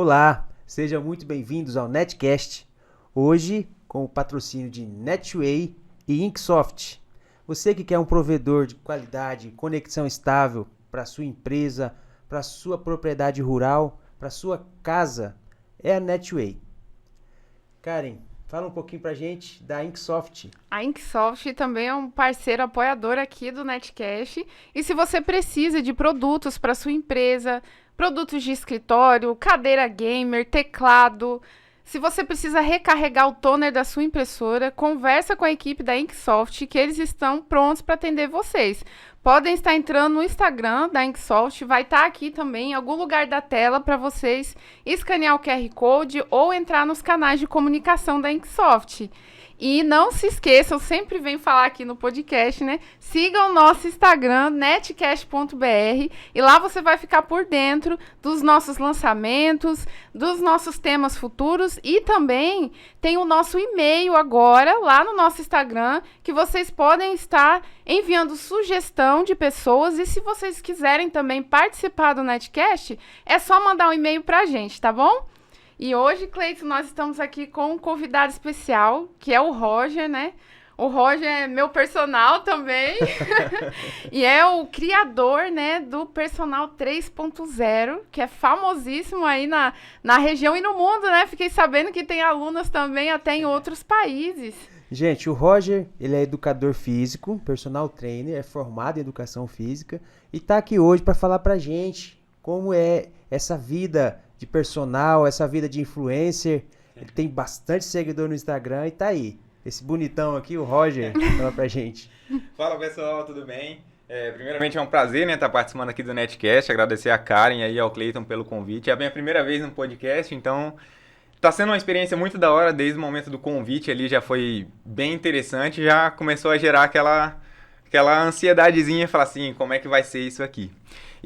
Olá, sejam muito bem-vindos ao Netcast. Hoje, com o patrocínio de Netway e Inksoft. Você que quer um provedor de qualidade, conexão estável para sua empresa, para sua propriedade rural, para sua casa, é a Netway. Karen, fala um pouquinho pra gente da Inksoft. A Inksoft também é um parceiro apoiador aqui do Netcast. E se você precisa de produtos para sua empresa, produtos de escritório, cadeira gamer, teclado, se você precisa recarregar o toner da sua impressora, conversa com a equipe da Inksoft que eles estão prontos para atender vocês. Podem estar entrando no Instagram da Inksoft, vai estar aqui também em algum lugar da tela para vocês escanear o QR Code ou entrar nos canais de comunicação da Inksoft. E não se esqueçam, sempre venho falar aqui no podcast, né? Sigam o nosso Instagram, netcast.br, e lá você vai ficar por dentro dos nossos lançamentos, dos nossos temas futuros, e também tem o nosso e-mail agora, lá no nosso Instagram, que vocês podem estar enviando sugestão de pessoas, e se vocês quiserem também participar do Netcast, é só mandar um e-mail pra gente, tá bom? E hoje, Cleiton, nós estamos aqui com um convidado especial, que é o Roger, né? O Roger é meu personal também. E é o criador, né, do Personal 3.0, que é famosíssimo aí na região e no mundo, né? Fiquei sabendo que tem alunas também até em outros países. Gente, o Roger, ele é educador físico, personal trainer, é formado em educação física e tá aqui hoje para falar pra gente como é essa vida de personal, essa vida de influencer. Ele tem bastante seguidor no Instagram e tá aí. Esse bonitão aqui, o Roger, fala pra gente. Fala pessoal, tudo bem? Primeiramente é um prazer, né, estar participando aqui do Netcast, agradecer a Karen e ao Cleiton pelo convite. É a minha primeira vez no podcast, então tá sendo uma experiência muito da hora. Desde o momento do convite ali já foi bem interessante, já começou a gerar aquela ansiedadezinha, falar assim, como é que vai ser isso aqui?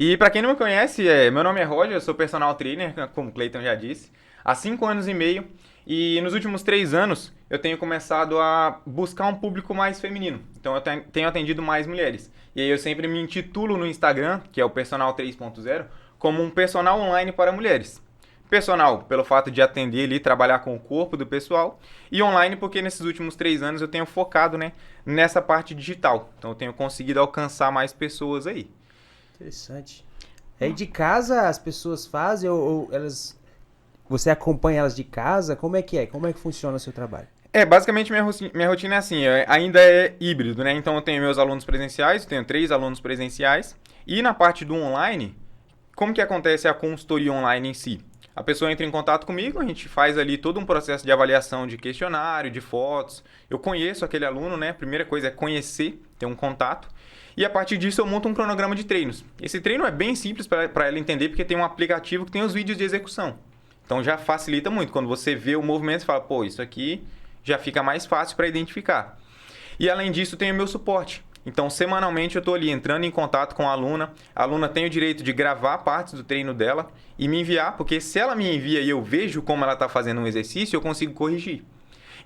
E para quem não me conhece, meu nome é Roger, eu sou personal trainer, como o Cleiton já disse, há 5 anos e meio, e nos últimos 3 anos eu tenho começado a buscar um público mais feminino, então eu tenho atendido mais mulheres. E aí eu sempre me intitulo no Instagram, que é o Personal 3.0, como um personal online para mulheres. Personal, pelo fato de atender ali, trabalhar com o corpo do pessoal, e online porque nesses últimos 3 anos eu tenho focado, né, nessa parte digital, então eu tenho conseguido alcançar mais pessoas aí. Interessante. Aí de casa as pessoas fazem ou elas... Você acompanha elas de casa? Como é que é? Como é que funciona o seu trabalho? Basicamente minha rotina é assim, ainda é híbrido, né? Então eu tenho meus alunos presenciais, eu tenho 3 alunos presenciais. E na parte do online, como que acontece a consultoria online em si? A pessoa entra em contato comigo, a gente faz ali todo um processo de avaliação de questionário, de fotos. Eu conheço aquele aluno, né? A primeira coisa é conhecer, ter um contato. E a partir disso eu monto um cronograma de treinos. Esse treino é bem simples para ela entender, porque tem um aplicativo que tem os vídeos de execução. Então já facilita muito. Quando você vê o movimento, você fala, pô, isso aqui já fica mais fácil para identificar. E além disso, tem o meu suporte. Então, semanalmente eu estou ali entrando em contato com a aluna tem o direito de gravar partes do treino dela e me enviar, porque se ela me envia e eu vejo como ela está fazendo um exercício, eu consigo corrigir.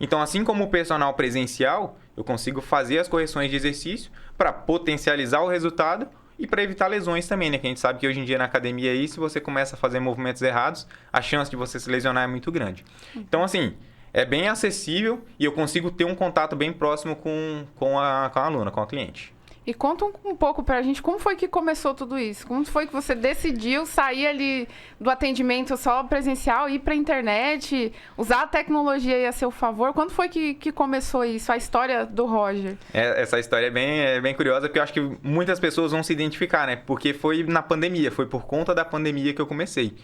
Então, assim como o personal presencial, eu consigo fazer as correções de exercício para potencializar o resultado e para evitar lesões também, né? Que a gente sabe que hoje em dia na academia aí, se você começa a fazer movimentos errados, a chance de você se lesionar é muito grande. Então, assim, é bem acessível e eu consigo ter um contato bem próximo com a aluna, com a cliente. E conta um pouco pra gente, como foi que começou tudo isso? Como foi que você decidiu sair ali do atendimento só presencial, ir pra internet, usar a tecnologia aí a seu favor? Quando foi que começou isso, a história do Roger? Essa história é bem curiosa, porque eu acho que muitas pessoas vão se identificar, né? Porque foi na pandemia, foi por conta da pandemia que eu comecei.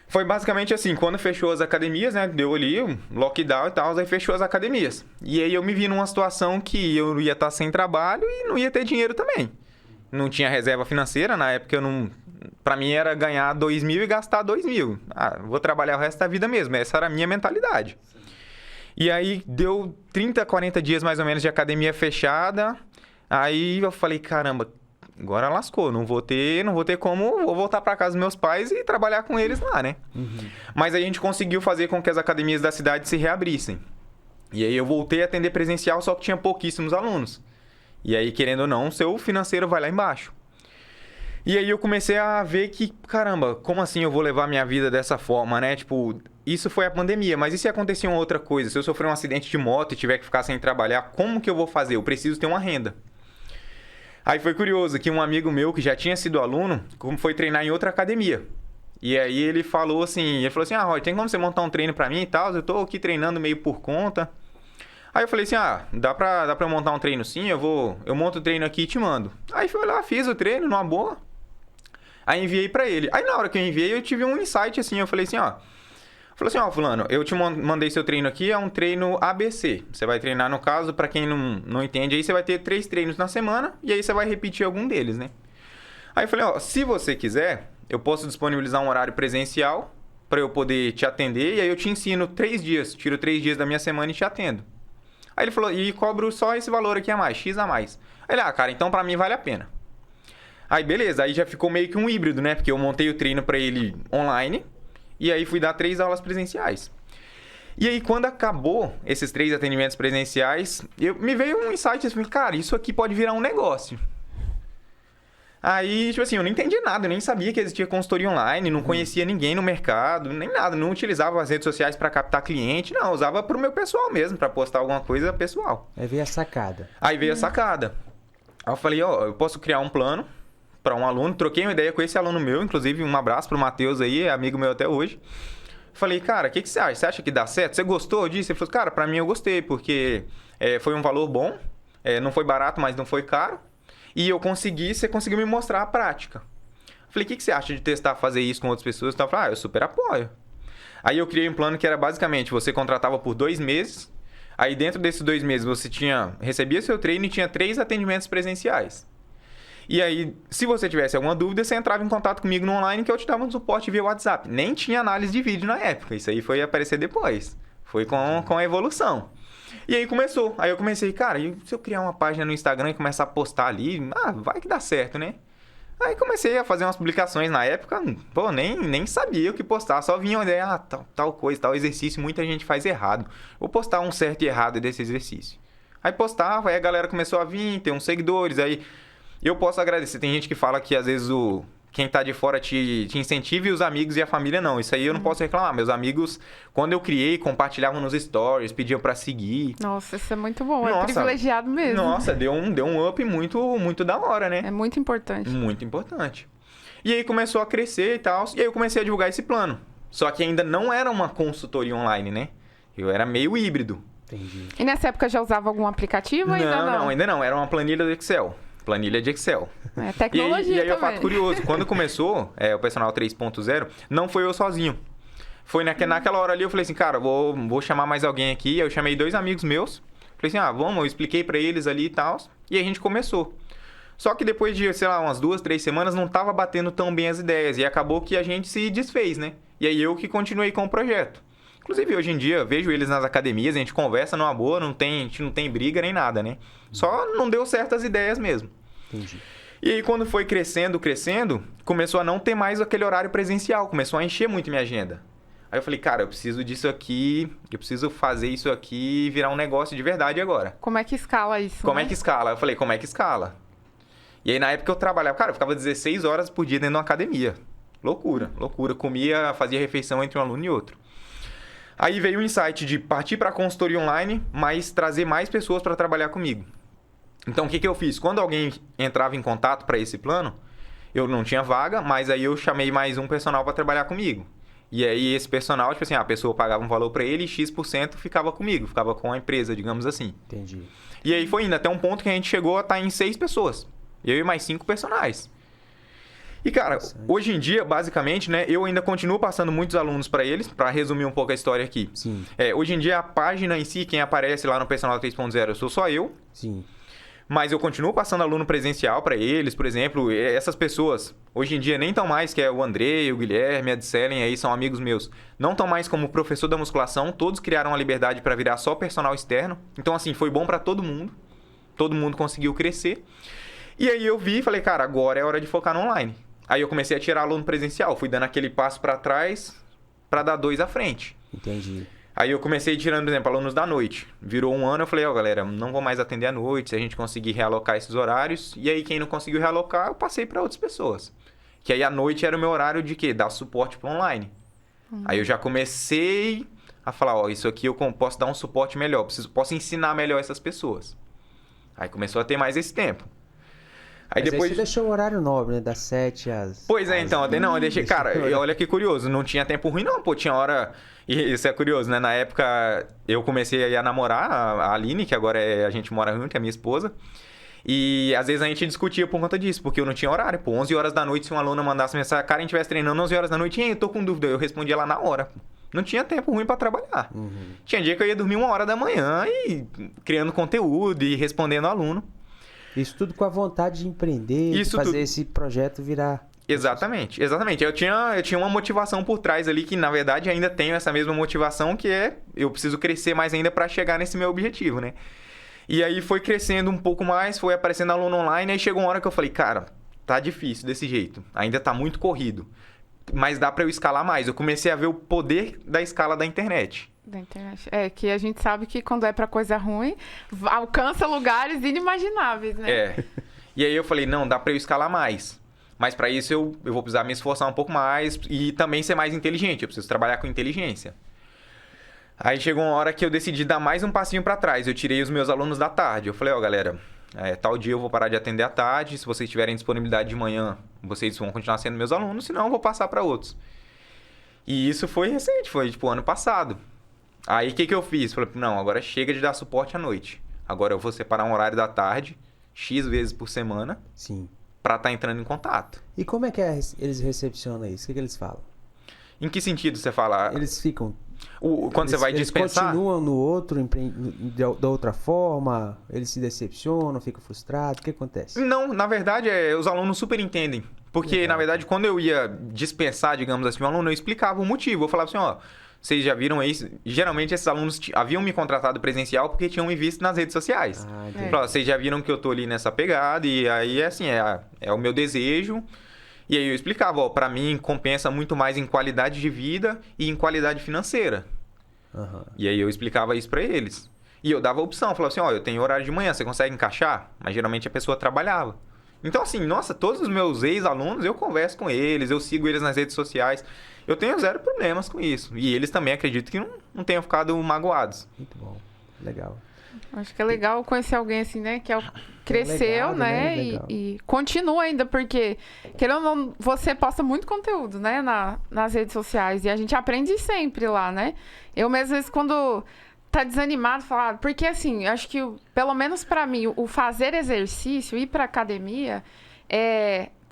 Foi basicamente assim, quando fechou as academias, né, deu ali um lockdown e tal, aí fechou as academias. E aí eu me vi numa situação que eu ia estar sem trabalho e não ia ter dinheiro também. Não tinha reserva financeira, na época eu não... Pra mim era ganhar 2.000 e gastar 2.000. Vou trabalhar o resto da vida mesmo, essa era a minha mentalidade. E aí deu 30, 40 dias mais ou menos de academia fechada, aí eu falei, caramba... Agora lascou, não vou ter como, vou voltar para casa dos meus pais e trabalhar com eles lá, né? Uhum. Mas a gente conseguiu fazer com que as academias da cidade se reabrissem. E aí eu voltei a atender presencial, só que tinha pouquíssimos alunos. E aí, querendo ou não, o seu financeiro vai lá embaixo. E aí eu comecei a ver que, caramba, como assim eu vou levar minha vida dessa forma, né? Tipo, isso foi a pandemia, mas e se acontecer uma outra coisa? Se eu sofrer um acidente de moto e tiver que ficar sem trabalhar, como que eu vou fazer? Eu preciso ter uma renda. Aí foi curioso que um amigo meu que já tinha sido aluno, foi treinar em outra academia. E aí ele falou assim, Roy, tem como você montar um treino pra mim e tal? Eu tô aqui treinando meio por conta. Aí eu falei assim, dá pra eu montar um treino sim? Eu monto o treino aqui e te mando. Aí fui lá, fiz o treino numa boa. Aí enviei pra ele. Aí na hora que eu enviei, eu tive um insight assim, eu falei assim, fulano, eu te mandei seu treino aqui, é um treino ABC. Você vai treinar, no caso, pra quem não entende, aí você vai ter 3 treinos na semana, e aí você vai repetir algum deles, né? Aí eu falei, se você quiser, eu posso disponibilizar um horário presencial pra eu poder te atender, e aí eu te ensino 3 dias, tiro 3 dias da minha semana e te atendo. Aí ele falou, e cobro só esse valor aqui a mais, X a mais. Aí ele, cara, então pra mim vale a pena. Aí beleza, aí já ficou meio que um híbrido, né? Porque eu montei o treino pra ele online e aí fui dar 3 aulas presenciais. E aí quando acabou esses 3 atendimentos presenciais, me veio um insight assim, cara, isso aqui pode virar um negócio. Aí, tipo assim, eu não entendi nada, eu nem sabia que existia consultoria online, não conhecia ninguém no mercado, nem nada, não utilizava as redes sociais pra captar cliente, não, usava pro meu pessoal mesmo, pra postar alguma coisa pessoal. Aí veio a sacada. Aí veio a sacada. Aí eu falei, eu posso criar um plano para um aluno, troquei uma ideia com esse aluno meu, inclusive um abraço pro Matheus aí, é amigo meu até hoje. Falei, cara, o que você acha? Você acha que dá certo? Você gostou disso? Ele falou, cara, pra mim eu gostei, porque foi um valor bom, não foi barato, mas não foi caro, e você conseguiu me mostrar a prática. Falei, o que você acha de testar fazer isso com outras pessoas? Então eu falei, eu super apoio. Aí eu criei um plano que era basicamente, você contratava por 2 meses, aí dentro desses 2 meses você recebia seu treino e tinha 3 atendimentos presenciais. E aí, se você tivesse alguma dúvida, você entrava em contato comigo no online que eu te dava um suporte via WhatsApp. Nem tinha análise de vídeo na época, isso aí foi aparecer depois. Foi com a evolução. E aí começou. Aí eu comecei, cara, e se eu criar uma página no Instagram e começar a postar ali, vai que dá certo, né? Aí comecei a fazer umas publicações na época, nem sabia o que postar, só vinha uma ideia, tal coisa, tal exercício, muita gente faz errado. Vou postar um certo e errado desse exercício. Aí postava, aí a galera começou a vir, ter uns seguidores, aí eu posso agradecer. Tem gente que fala que às vezes quem tá de fora te incentiva e os amigos e a família não. Isso aí eu não posso reclamar. Meus amigos, quando eu criei, compartilhavam nos stories, pediam pra seguir. Nossa, isso é muito bom. É privilegiado mesmo. Nossa, deu um up muito, muito da hora, né? É muito importante. Muito importante. E aí começou a crescer e tal. E aí eu comecei a divulgar esse plano. Só que ainda não era uma consultoria online, né? Eu era meio híbrido. Entendi. E nessa época já usava algum aplicativo ou ainda não? Não, ainda não. Era uma planilha de Excel. Planilha de Excel. É tecnologia. E aí também. o fato curioso, quando começou o personal 3.0, não foi eu sozinho. Foi naquela hora ali, eu falei assim, cara, vou chamar mais alguém aqui. Eu chamei 2 amigos meus. Falei assim, vamos, eu expliquei pra eles ali e tal. E aí a gente começou. Só que depois de, sei lá, umas 2, 3 semanas, não tava batendo tão bem as ideias. E acabou que a gente se desfez, né? E aí eu que continuei com o projeto. Inclusive, hoje em dia, vejo eles nas academias, a gente conversa numa boa, a gente não tem briga nem nada, né? Só não deu certo as ideias mesmo. Entendi. E aí, quando foi crescendo, começou a não ter mais aquele horário presencial, começou a encher muito minha agenda. Aí eu falei, cara, eu preciso disso aqui, eu preciso fazer isso aqui virar um negócio de verdade agora. Como é que escala isso? Como é que escala? Eu falei, como é que escala? E aí, na época eu trabalhava, cara, eu ficava 16 horas por dia dentro de uma academia. Loucura. Comia, fazia refeição entre um aluno e outro. Aí veio o insight de partir para a consultoria online, mas trazer mais pessoas para trabalhar comigo. Então, o que eu fiz? Quando alguém entrava em contato para esse plano, eu não tinha vaga, mas aí eu chamei mais um personal para trabalhar comigo. E aí, esse personal, tipo assim, a pessoa pagava um valor para ele e X% ficava comigo, ficava com a empresa, digamos assim. Entendi. E aí foi indo até um ponto que a gente chegou a estar em 6 pessoas. Eu e mais 5 personagens. E, cara, hoje em dia, basicamente, né, eu ainda continuo passando muitos alunos para eles, para resumir um pouco a história aqui. Sim. Hoje em dia, a página em si, quem aparece lá no Personal 3.0, sou só eu. Sim. Mas eu continuo passando aluno presencial para eles, por exemplo, essas pessoas, hoje em dia nem estão mais, que é o André, o Guilherme, a Disselen, aí são amigos meus, não estão mais como professor da musculação, todos criaram a liberdade para virar só personal externo. Então, assim, foi bom para todo mundo conseguiu crescer. E aí eu vi e falei, cara, agora é hora de focar no online. Aí eu comecei a tirar aluno presencial, fui dando aquele passo para trás para dar 2 à frente. Entendi. Aí eu comecei tirando, por exemplo, alunos da noite. Virou um ano, eu falei, ó, galera, não vou mais atender à noite, se a gente conseguir realocar esses horários. E aí, quem não conseguiu realocar, eu passei para outras pessoas. Que aí, à noite, era o meu horário de quê? Dar suporte para online. Aí eu já comecei a falar, ó, isso aqui eu posso dar um suporte melhor, posso ensinar melhor essas pessoas. Aí começou a ter mais esse tempo. Aí Mas depois... aí você deixou o horário nobre, né? Das 7 às... Pois é, então, eu deixei... Cara, e olha que curioso, não tinha tempo ruim não, pô, tinha hora... E isso é curioso, né? Na época, eu comecei a namorar a Aline, que agora a gente mora junto, é a minha esposa. E às vezes a gente discutia por conta disso, porque eu não tinha horário. Pô, 11 horas da noite, se um aluno mandasse mensagem, cara, a gente estivesse treinando 11 horas da noite, eu tô com dúvida, eu respondia lá na hora. Não tinha tempo ruim pra trabalhar. Tinha dia que eu ia dormir 1 hora da manhã e criando conteúdo e respondendo aluno. Isso tudo com a vontade de empreender, de fazer esse projeto virar... Exatamente, exatamente. Eu tinha uma motivação por trás ali que, na verdade, ainda tenho essa mesma motivação, que é eu preciso crescer mais ainda para chegar nesse meu objetivo, né? E aí foi crescendo um pouco mais, foi aparecendo aluno online, aí chegou uma hora que eu falei, cara, tá difícil desse jeito, ainda tá muito corrido, mas dá para eu escalar mais. Eu comecei a ver o poder da escala da internet. Da internet. É, que a gente sabe que quando é pra coisa ruim, alcança lugares inimagináveis, né? É. E aí eu falei, não, dá pra eu escalar mais. Mas para isso eu vou precisar me esforçar um pouco mais e também ser mais inteligente. Eu preciso trabalhar com inteligência. Aí chegou uma hora que eu decidi dar mais um passinho para trás. Eu tirei os meus alunos da tarde. Eu falei, ó, galera, tal dia eu vou parar de atender à tarde. Se vocês tiverem disponibilidade de manhã, vocês vão continuar sendo meus alunos. Senão eu vou passar para outros. E isso foi recente, foi tipo ano passado. Aí o que eu fiz? Falei, não, agora chega de dar suporte à noite. Agora eu vou separar um horário da tarde, X vezes por semana. Sim. Pra estar entrando em contato. E como é que eles recepcionam isso? O que eles falam? Em que sentido você fala? Eles ficam... Quando você vai dispensar? Eles continuam no outro, da outra forma? Eles se decepcionam, ficam frustrados? O que acontece? Não, na verdade, os alunos super entendem. Porque, Legal. na verdade, quando eu ia dispensar, digamos assim, um aluno, eu explicava o motivo. Eu falava assim, ó, vocês já viram isso? Geralmente, esses alunos haviam me contratado presencial porque tinham me visto nas redes sociais. Entendi. Falava, vocês já viram que eu tô ali nessa pegada e aí, assim, é o meu desejo. E aí eu explicava, ó, pra mim compensa muito mais em qualidade de vida e em qualidade financeira. E aí eu explicava isso pra eles. E eu dava a opção, falava assim, ó, eu tenho horário de manhã, você consegue encaixar? Mas geralmente a pessoa trabalhava. Então assim, nossa, todos os meus ex-alunos, eu converso com eles, eu sigo eles nas redes sociais. Eu tenho zero problemas com isso. E eles também acredito que não tenham ficado magoados. Muito bom, legal. Acho que é legal conhecer alguém assim, né? Que cresceu, legado, né? né? Legal. E continua ainda, porque, querendo ou não, você posta muito conteúdo, né? Nas redes sociais. E a gente aprende sempre lá, né? Eu mesmo, às vezes, quando tá desanimado, falar... Porque, assim, acho que, pelo menos pra mim, o fazer exercício, ir pra academia,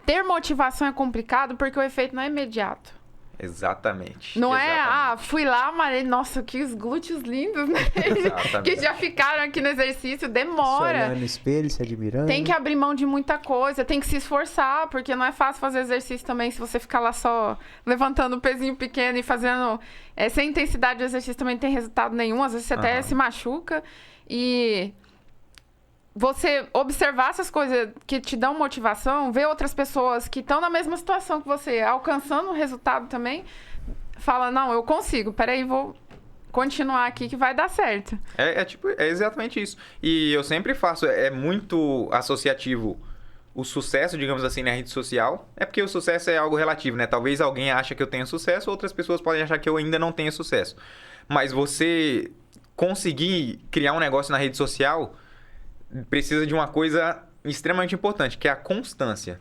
ter motivação é complicado, porque o efeito não é imediato. Exatamente. Não exatamente. Fui lá, mas nossa, que os glúteos lindos, né? Que já ficaram aqui no exercício, Se demora. olhando no espelho, se admirando. Tem que abrir mão de muita coisa, tem que se esforçar, porque não é fácil fazer exercício também se você ficar lá só levantando um pezinho pequeno e fazendo sem intensidade de exercício também não tem resultado nenhum, às vezes você até se machuca. E você observar essas coisas que te dão motivação, ver outras pessoas que estão na mesma situação que você, alcançando o resultado também, fala, não, eu consigo, peraí, vou continuar aqui que vai dar certo. É exatamente isso. E eu sempre faço, é muito associativo o sucesso, digamos assim, na rede social. É porque o sucesso é algo relativo, né? Talvez alguém ache que eu tenha sucesso, outras pessoas podem achar que eu ainda não tenho sucesso. Mas você conseguir criar um negócio na rede social precisa de uma coisa extremamente importante, que é a constância.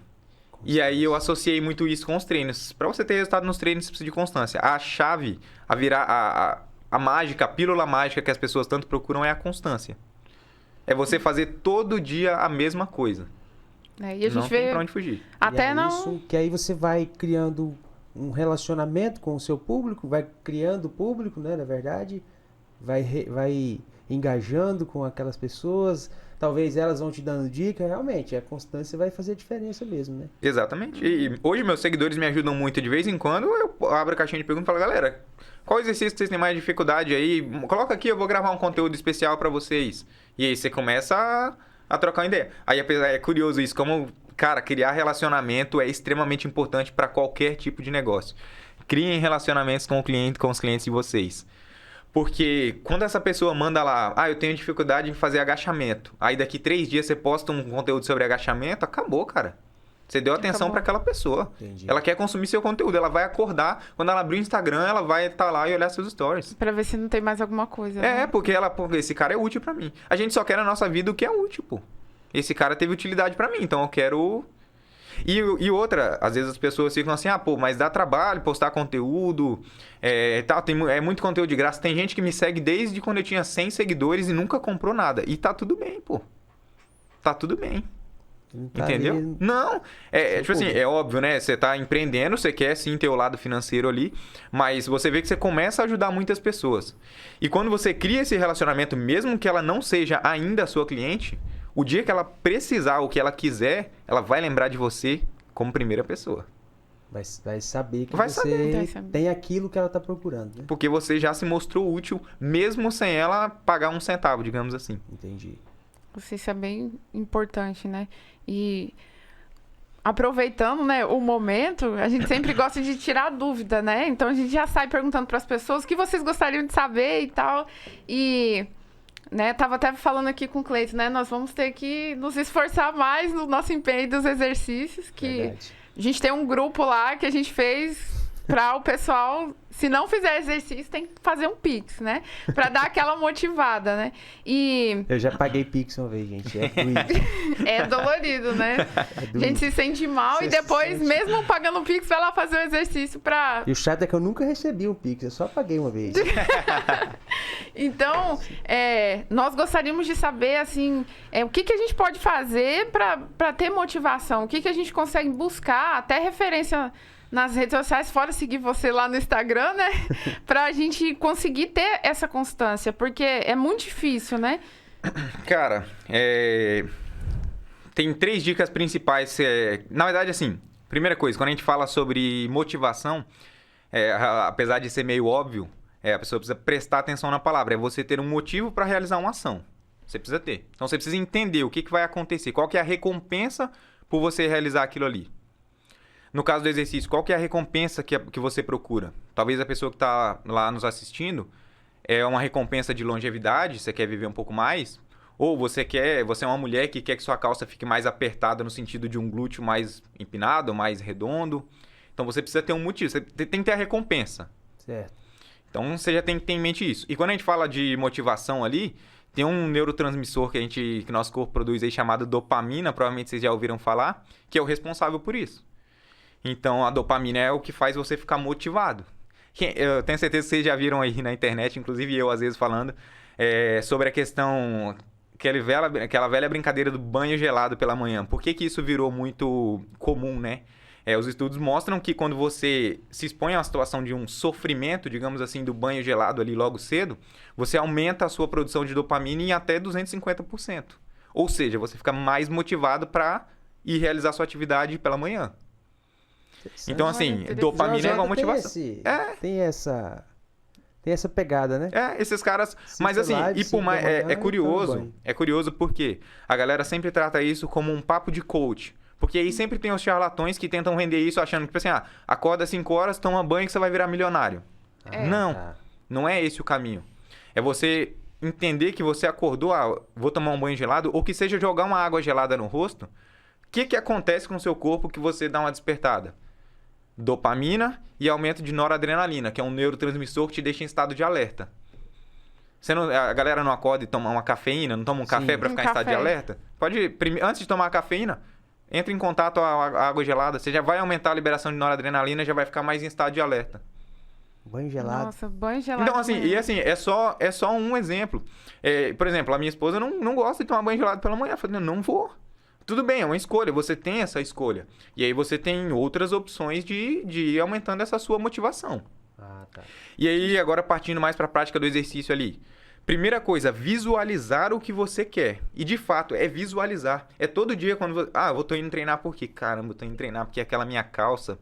E aí eu associei muito isso com os treinos. Para você ter resultado nos treinos, você precisa de constância. A chave, a mágica, a pílula mágica que as pessoas tanto procuram é a constância. É você fazer todo dia a mesma coisa. E a gente não vê tem pra onde fugir. até E é não... isso que aí você vai criando um relacionamento com o seu público, vai criando público, né, na verdade, vai engajando com aquelas pessoas, talvez elas vão te dando dica, realmente, a constância vai fazer diferença mesmo, né? Exatamente. E hoje meus seguidores me ajudam muito. De vez em quando eu abro a caixinha de perguntas e falo, galera, qual exercício vocês têm mais dificuldade aí? Coloca aqui, eu vou gravar um conteúdo especial pra vocês. E aí você começa a trocar uma ideia. Aí é curioso isso, como, cara, criar relacionamento é extremamente importante pra qualquer tipo de negócio. Criem relacionamentos com o cliente, com os clientes de vocês. Porque quando essa pessoa manda lá, eu tenho dificuldade em fazer agachamento. Aí daqui 3 dias você posta um conteúdo sobre agachamento, acabou, cara. Você deu atenção para aquela pessoa. Entendi. Ela quer consumir seu conteúdo. Ela vai acordar. Quando ela abrir o Instagram, ela vai estar lá e olhar seus stories. Pra ver se não tem mais alguma coisa. Né? Porque esse cara é útil para mim. A gente só quer na nossa vida o que é útil, pô. Esse cara teve utilidade para mim, então eu quero... E outra, às vezes as pessoas ficam assim, mas dá trabalho postar conteúdo, é muito conteúdo de graça. Tem gente que me segue desde quando eu tinha 100 seguidores e nunca comprou nada. E tá tudo bem, pô. Tá tudo bem. Tá Entendeu? ali... Não, tipo assim, é óbvio, né? Você tá empreendendo, você quer sim ter o lado financeiro ali, mas você vê que você começa a ajudar muitas pessoas. E quando você cria esse relacionamento, mesmo que ela não seja ainda a sua cliente, o dia que ela precisar, o que ela quiser, ela vai lembrar de você como primeira pessoa. Vai saber que Vai você saber. tem aquilo que ela tá procurando, né? Porque você já se mostrou útil, mesmo sem ela pagar um centavo, digamos assim. Entendi. Isso é bem importante, né? E aproveitando, né, o momento, a gente sempre gosta de tirar dúvida, né? Então a gente já sai perguntando para as pessoas o que vocês gostariam de saber e tal. E, né, tava até falando aqui com o Cleiton, né? Nós vamos ter que nos esforçar mais no nosso empenho dos exercícios, que Verdade. a gente tem um grupo lá que a gente fez para o pessoal, se não fizer exercício, tem que fazer um Pix, né? Para dar aquela motivada, né? E Eu já paguei Pix uma vez, gente. É doído. é dolorido, né? É A doído. gente se sente mal Você e depois, se sente- mesmo pagando o Pix, vai lá fazer o exercício pra... E o chato é que eu nunca recebi um Pix, eu só paguei uma vez. Então, nós gostaríamos de saber, assim, o que a gente pode fazer pra ter motivação? O que a gente consegue buscar, até referência nas redes sociais, fora seguir você lá no Instagram, né? Pra gente conseguir ter essa constância, porque é muito difícil, né? Cara, tem 3 dicas principais. Na verdade, assim, primeira coisa, quando a gente fala sobre motivação, apesar de ser meio óbvio, a pessoa precisa prestar atenção na palavra. É você ter um motivo para realizar uma ação. Você precisa ter. Então, você precisa entender o que vai acontecer, qual que é a recompensa por você realizar aquilo ali. No caso do exercício, qual que é a recompensa que você procura? Talvez a pessoa que está lá nos assistindo é uma recompensa de longevidade, você quer viver um pouco mais, ou você é uma mulher que quer que sua calça fique mais apertada no sentido de um glúteo mais empinado, mais redondo. Então você precisa ter um motivo, você tem que ter a recompensa. Certo. Então você já tem que ter em mente isso. E quando a gente fala de motivação ali, tem um neurotransmissor que nosso corpo produz aí chamado dopamina, provavelmente vocês já ouviram falar, que é o responsável por isso. Então, a dopamina é o que faz você ficar motivado. Eu tenho certeza que vocês já viram aí na internet, inclusive eu às vezes falando, sobre a questão, aquela velha brincadeira do banho gelado pela manhã. Por que isso virou muito comum, né? Os estudos mostram que quando você se expõe a uma situação de um sofrimento, digamos assim, do banho gelado ali logo cedo, você aumenta a sua produção de dopamina em até 250%. Ou seja, você fica mais motivado para ir realizar sua atividade pela manhã. Então, assim, Olha, dopamina é igual motivação. Tem essa pegada, né? Esses caras... Cinco Mas assim, lives, e por mais, cinco da manhã, é curioso. toma banho. É curioso porque a galera sempre trata isso como um papo de coach. Porque aí sempre tem os charlatões que tentam vender isso achando que, tipo assim, acorda 5 horas, toma banho que você vai virar milionário. Não, Tá. não é esse o caminho. É você entender que você acordou, vou tomar um banho gelado, ou que seja jogar uma água gelada no rosto. O que acontece com o seu corpo que você dá uma despertada? Dopamina e aumento de noradrenalina, que é um neurotransmissor que te deixa em estado de alerta. A galera não acorda e toma uma cafeína, não toma um café para ficar em estado de alerta? Antes de tomar a cafeína, entre em contato com a água gelada, você já vai aumentar a liberação de noradrenalina, já vai ficar mais em estado de alerta. Banho gelado. Nossa, banho gelado. Então, assim, é só um exemplo. Por exemplo, a minha esposa não gosta de tomar banho gelado pela manhã. Eu falei, não vou. Tudo bem, é uma escolha, você tem essa escolha. E aí você tem outras opções de ir aumentando essa sua motivação. Tá. E aí, agora partindo mais para a prática do exercício ali. Primeira coisa, visualizar o que você quer. E de fato, é visualizar. É todo dia quando você... eu tô indo treinar por quê? Caramba, eu tô indo treinar porque aquela minha calça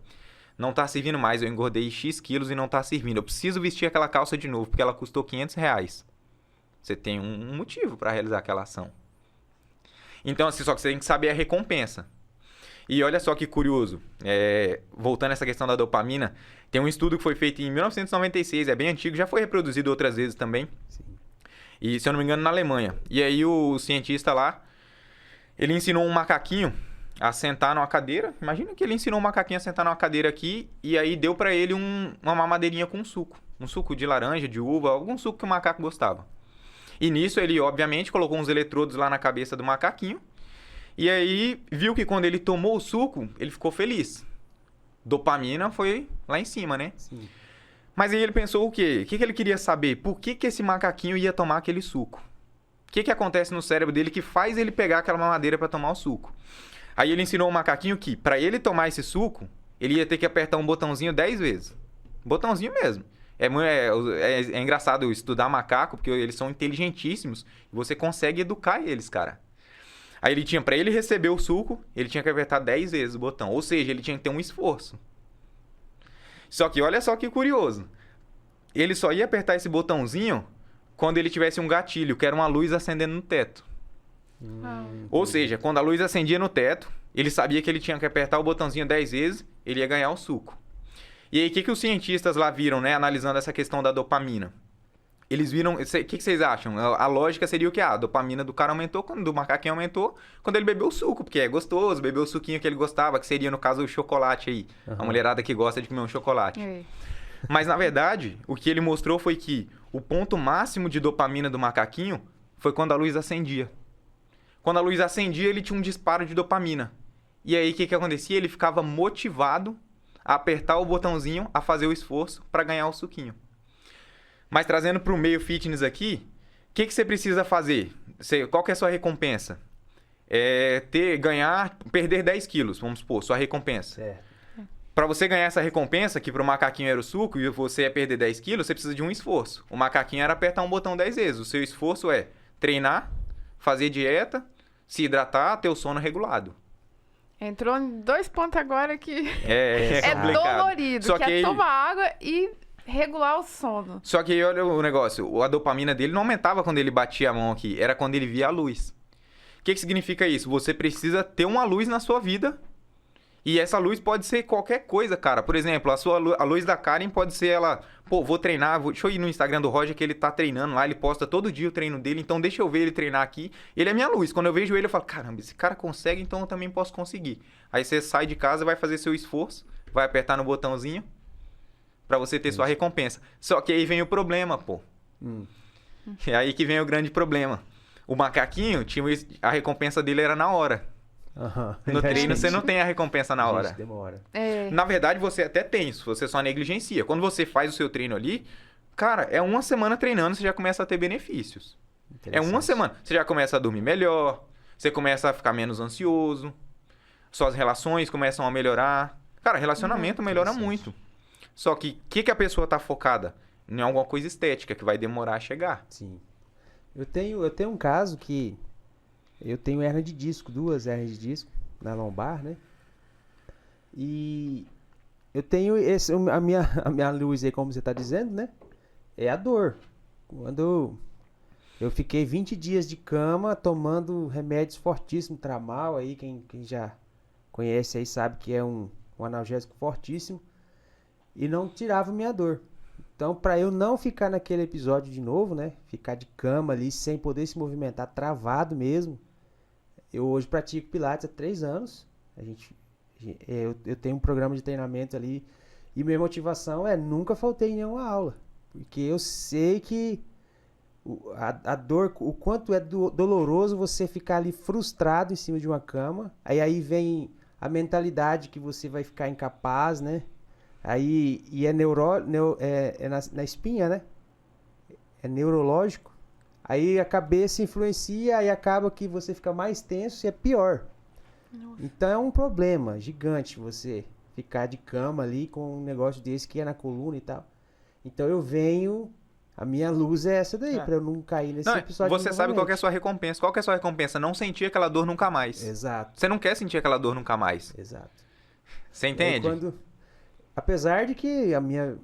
não tá servindo mais. Eu engordei X quilos e não tá servindo. Eu preciso vestir aquela calça de novo, porque ela custou R$500. Você tem um motivo para realizar aquela ação. Então, assim, só que você tem que saber a recompensa. E olha só que curioso, voltando a essa questão da dopamina, Tem um estudo que foi feito em 1996, é bem antigo, já foi reproduzido outras vezes também. Sim. E, se eu não me engano, na Alemanha. E aí o cientista lá, ele ensinou um macaquinho a sentar numa cadeira. Imagina que ele ensinou um macaquinho a sentar numa cadeira aqui e aí deu pra ele uma mamadeirinha com suco. Um suco de laranja, de uva, algum suco que o macaco gostava. E nisso ele, obviamente, colocou uns eletrodos lá na cabeça do macaquinho. E aí viu que quando ele tomou o suco, ele ficou feliz. Dopamina foi lá em cima, né? Sim. Mas aí ele pensou o quê? O que ele queria saber? Por que esse macaquinho ia tomar aquele suco? O que acontece no cérebro dele que faz ele pegar aquela mamadeira para tomar o suco? Aí ele ensinou o macaquinho que, para ele tomar esse suco, ele ia ter que apertar um botãozinho 10 vezes. Botãozinho mesmo. É engraçado estudar macaco, porque eles são inteligentíssimos. E você consegue educar eles, cara. Aí ele tinha, para ele receber o suco, ele tinha que apertar 10 vezes o botão. Ou seja, ele tinha que ter um esforço. Só que olha só que curioso. Ele só ia apertar esse botãozinho quando ele tivesse um gatilho, que era uma luz acendendo no teto. Ou seja, quando a luz acendia no teto, ele sabia que ele tinha que apertar o botãozinho 10 vezes, ele ia ganhar o suco. E aí, o que os cientistas lá viram, né, analisando essa questão da dopamina? Eles viram... O que vocês acham? A lógica seria o quê? A dopamina do cara aumentou, do macaquinho aumentou, quando ele bebeu o suco, porque é gostoso, bebeu o suquinho que ele gostava, que seria, no caso, o chocolate aí. A mulherada que gosta de comer um chocolate. É. Mas, na verdade, o que ele mostrou foi que o ponto máximo de dopamina do macaquinho foi quando a luz acendia. Quando a luz acendia, ele tinha um disparo de dopamina. E aí, o que acontecia? Ele ficava motivado a apertar o botãozinho, a fazer o esforço para ganhar o suquinho. Mas trazendo para o meio fitness aqui, o que você precisa fazer? Qual que é a sua recompensa? Perder 10 quilos, vamos supor, sua recompensa. Certo. Para você ganhar essa recompensa, que para o macaquinho era o suco e você ia perder 10 quilos, você precisa de um esforço. O macaquinho era apertar um botão 10 vezes. O seu esforço é treinar, fazer dieta, se hidratar, ter o sono regulado. Entrou em 2 pontos agora que É complicado. dolorido, Só que é tomar água e regular o sono. Só que aí olha o negócio, a dopamina dele não aumentava quando ele batia a mão aqui, era quando ele via a luz. O que significa isso? Você precisa ter uma luz na sua vida. E essa luz pode ser qualquer coisa, cara. Por exemplo, a luz da Karen pode ser ela... Pô, vou treinar... Deixa eu ir no Instagram do Roger que ele tá treinando lá. Ele posta todo dia o treino dele. Então, deixa eu ver ele treinar aqui. Ele é minha luz. Quando eu vejo ele, eu falo... Caramba, esse cara consegue, então eu também posso conseguir. Aí você sai de casa, vai fazer seu esforço. Vai apertar no botãozinho. Pra você ter sua recompensa. Só que aí vem o problema, pô. É aí que vem o grande problema. O macaquinho, a recompensa dele era na hora. No treino você não tem a recompensa na hora. Demora. Na verdade, você até tem isso, você só negligencia. Quando você faz o seu treino ali, cara, é uma semana treinando, você já começa a ter benefícios. É uma semana. Você já começa a dormir melhor, você começa a ficar menos ansioso, suas relações começam a melhorar. Cara, relacionamento melhora muito. Só que o que a pessoa tá focada? Em alguma coisa estética que vai demorar a chegar. Sim. Eu tenho um caso que eu tenho hernia de disco, 2 hernias de disco na lombar, né? E eu tenho a minha luz aí, como você tá dizendo, né? É a dor. Quando eu fiquei 20 dias de cama tomando remédios fortíssimos, Tramal aí, quem já conhece aí sabe que é um analgésico fortíssimo e não tirava minha dor. Então, para eu não ficar naquele episódio de novo, né? Ficar de cama ali sem poder se movimentar, travado mesmo. Eu hoje pratico Pilates há 3 anos. Eu tenho um programa de treinamento ali. E minha motivação é nunca faltei em nenhuma aula. Porque eu sei que a dor, o quanto é doloroso você ficar ali frustrado em cima de uma cama. Aí vem a mentalidade que você vai ficar incapaz, né? E é na espinha, né? É neurológico. Aí a cabeça influencia e acaba que você fica mais tenso e é pior. Nossa. Então é um problema gigante você ficar de cama ali com um negócio desse que é na coluna e tal. Então a minha luz é essa daí, pra eu não cair nesse episódio. Você sabe qual que é a sua recompensa. Qual que é a sua recompensa? Não sentir aquela dor nunca mais. Exato. Você não quer sentir aquela dor nunca mais. Exato. Você entende? Apesar de que a minha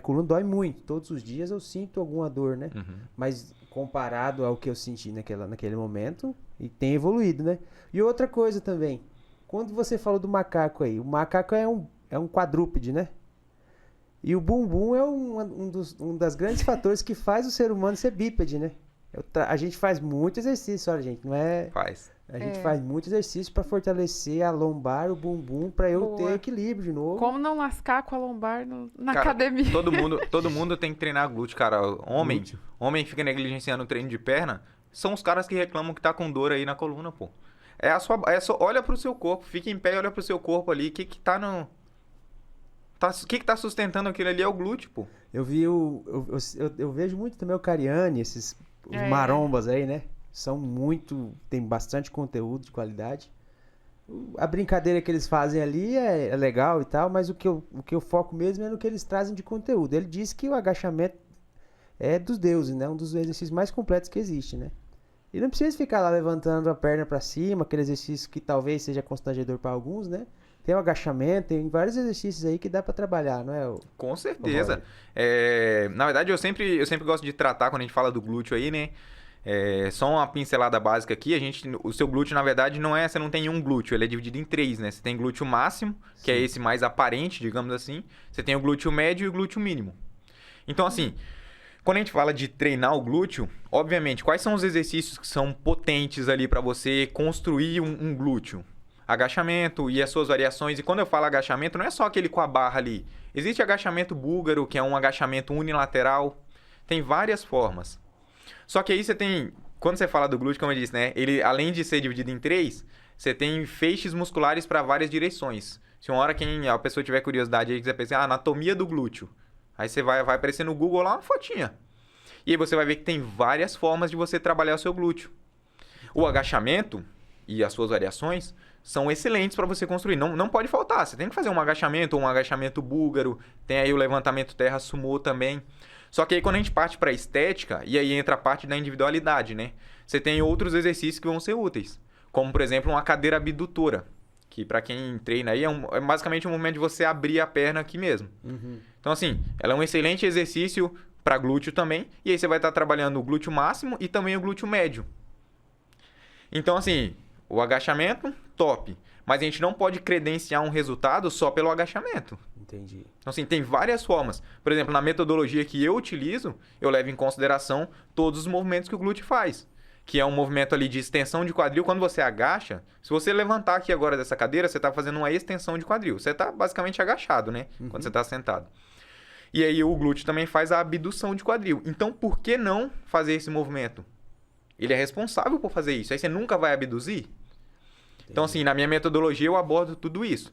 coluna dói muito. Todos os dias eu sinto alguma dor, né? Mas comparado ao que eu senti naquele momento, e tem evoluído, né? E outra coisa também. Quando você falou do macaco aí, o macaco é um quadrúpede, né? E o bumbum é um das grandes fatores que faz o ser humano ser bípede, né? A gente faz muito exercício, olha, gente, não é... Faz. A gente faz muito exercício para fortalecer a lombar, o bumbum, para eu ter equilíbrio de novo. Como não lascar com a lombar na Cara, academia? Todo mundo tem que treinar glúteo, cara. Homem fica negligenciando o treino de perna, são os caras que reclamam que tá com dor aí na coluna, pô. Olha pro seu corpo, fica em pé e olha pro seu corpo ali, o que que tá no... O que tá sustentando aquilo ali é o glúteo, pô. Eu vejo muito também o Cariani, os marombas aí, né? Tem bastante conteúdo de qualidade. A brincadeira que eles fazem ali é legal e tal, mas o que eu foco mesmo é no que eles trazem de conteúdo. Ele diz que o agachamento é dos deuses, né? Um dos exercícios mais completos que existe, né? E não precisa ficar lá levantando a perna para cima, aquele exercício que talvez seja constrangedor para alguns, né? Tem o agachamento, tem vários exercícios aí que dá para trabalhar, não é? Com certeza. Na verdade, eu sempre gosto de tratar, quando a gente fala do glúteo aí, né? Só uma pincelada básica aqui, o seu glúteo, na verdade, você não tem um glúteo, ele é dividido em 3, né? Você tem glúteo máximo, que é esse mais aparente, digamos assim. Você tem o glúteo médio e o glúteo mínimo. Então, assim, quando a gente fala de treinar o glúteo, obviamente, quais são os exercícios que são potentes ali para você construir um glúteo? Agachamento e as suas variações. E quando eu falo agachamento, não é só aquele com a barra ali. Existe agachamento búlgaro, que é um agachamento unilateral. Tem várias formas. Só que aí quando você fala do glúteo, como eu disse, né? Ele, além de ser dividido em 3, você tem feixes musculares para várias direções. Se uma hora a pessoa tiver curiosidade aí, quiser pensar, anatomia do glúteo. Aí você vai aparecer no Google lá uma fotinha. E aí você vai ver que tem várias formas de você trabalhar o seu glúteo. O agachamento e as suas variações são excelentes para você construir. Não pode faltar. Você tem que fazer um agachamento búlgaro. Tem aí o levantamento terra sumô também. Só que aí quando a gente parte para a estética, e aí entra a parte da individualidade, né? Você tem outros exercícios que vão ser úteis. Como, por exemplo, uma cadeira abdutora. Que para quem treina aí é basicamente um movimento de você abrir a perna aqui mesmo. Uhum. Então, assim, ela é um excelente exercício para glúteo também. E aí você vai estar trabalhando o glúteo máximo e também o glúteo médio. Então, assim, o agachamento, top. Mas a gente não pode credenciar um resultado só pelo agachamento. Entendi. Então, assim, tem várias formas. Por exemplo, na metodologia que eu utilizo, eu levo em consideração todos os movimentos que o glúteo faz. Que é um movimento ali de extensão de quadril. Quando você agacha, se você levantar aqui agora dessa cadeira, você está fazendo uma extensão de quadril. Você está basicamente agachado, né? Uhum. Quando você está sentado. E aí o glúteo também faz a abdução de quadril. Então, por que não fazer esse movimento? Ele é responsável por fazer isso. Aí você nunca vai abduzir? Então, assim, na minha metodologia eu abordo tudo isso.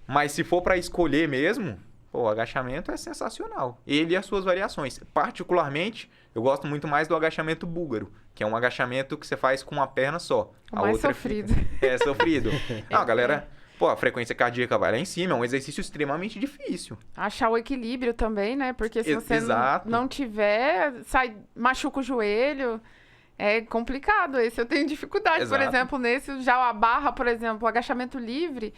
Mas se for para escolher mesmo, o agachamento é sensacional. Ele e as suas variações. Particularmente, eu gosto muito mais do agachamento búlgaro, que é um agachamento que você faz com uma perna só. O mais sofrido. É sofrido. Não, galera, a frequência cardíaca vai lá em cima, é um exercício extremamente difícil. Achar o equilíbrio também, né? Porque se você não tiver, machuca o joelho. É complicado esse, eu tenho dificuldade. Exato. Por exemplo, nesse, já a barra, por exemplo, o agachamento livre,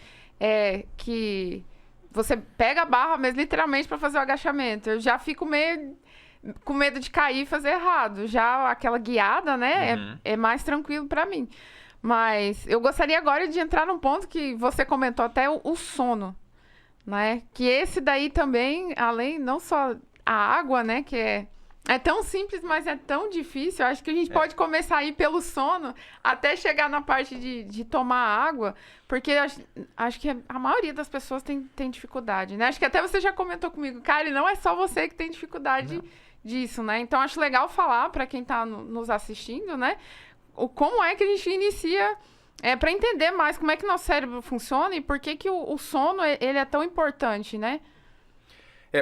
que você pega a barra, mas literalmente para fazer o agachamento. Eu já fico com medo de cair e fazer errado. Já aquela guiada, né, é mais tranquilo para mim. Mas eu gostaria agora de entrar num ponto que você comentou até, o sono, né? Que esse daí também, além, não só a água, né, que é tão simples, mas é tão difícil. Eu acho que a gente pode começar aí pelo sono, até chegar na parte de tomar água, porque acho que a maioria das pessoas tem dificuldade, né? Acho que até você já comentou comigo, cara, e não é só você que tem dificuldade disso, né? Então, acho legal falar para quem está nos assistindo, né? Como é que a gente inicia, para entender mais como é que nosso cérebro funciona e por que o sono ele é tão importante, né?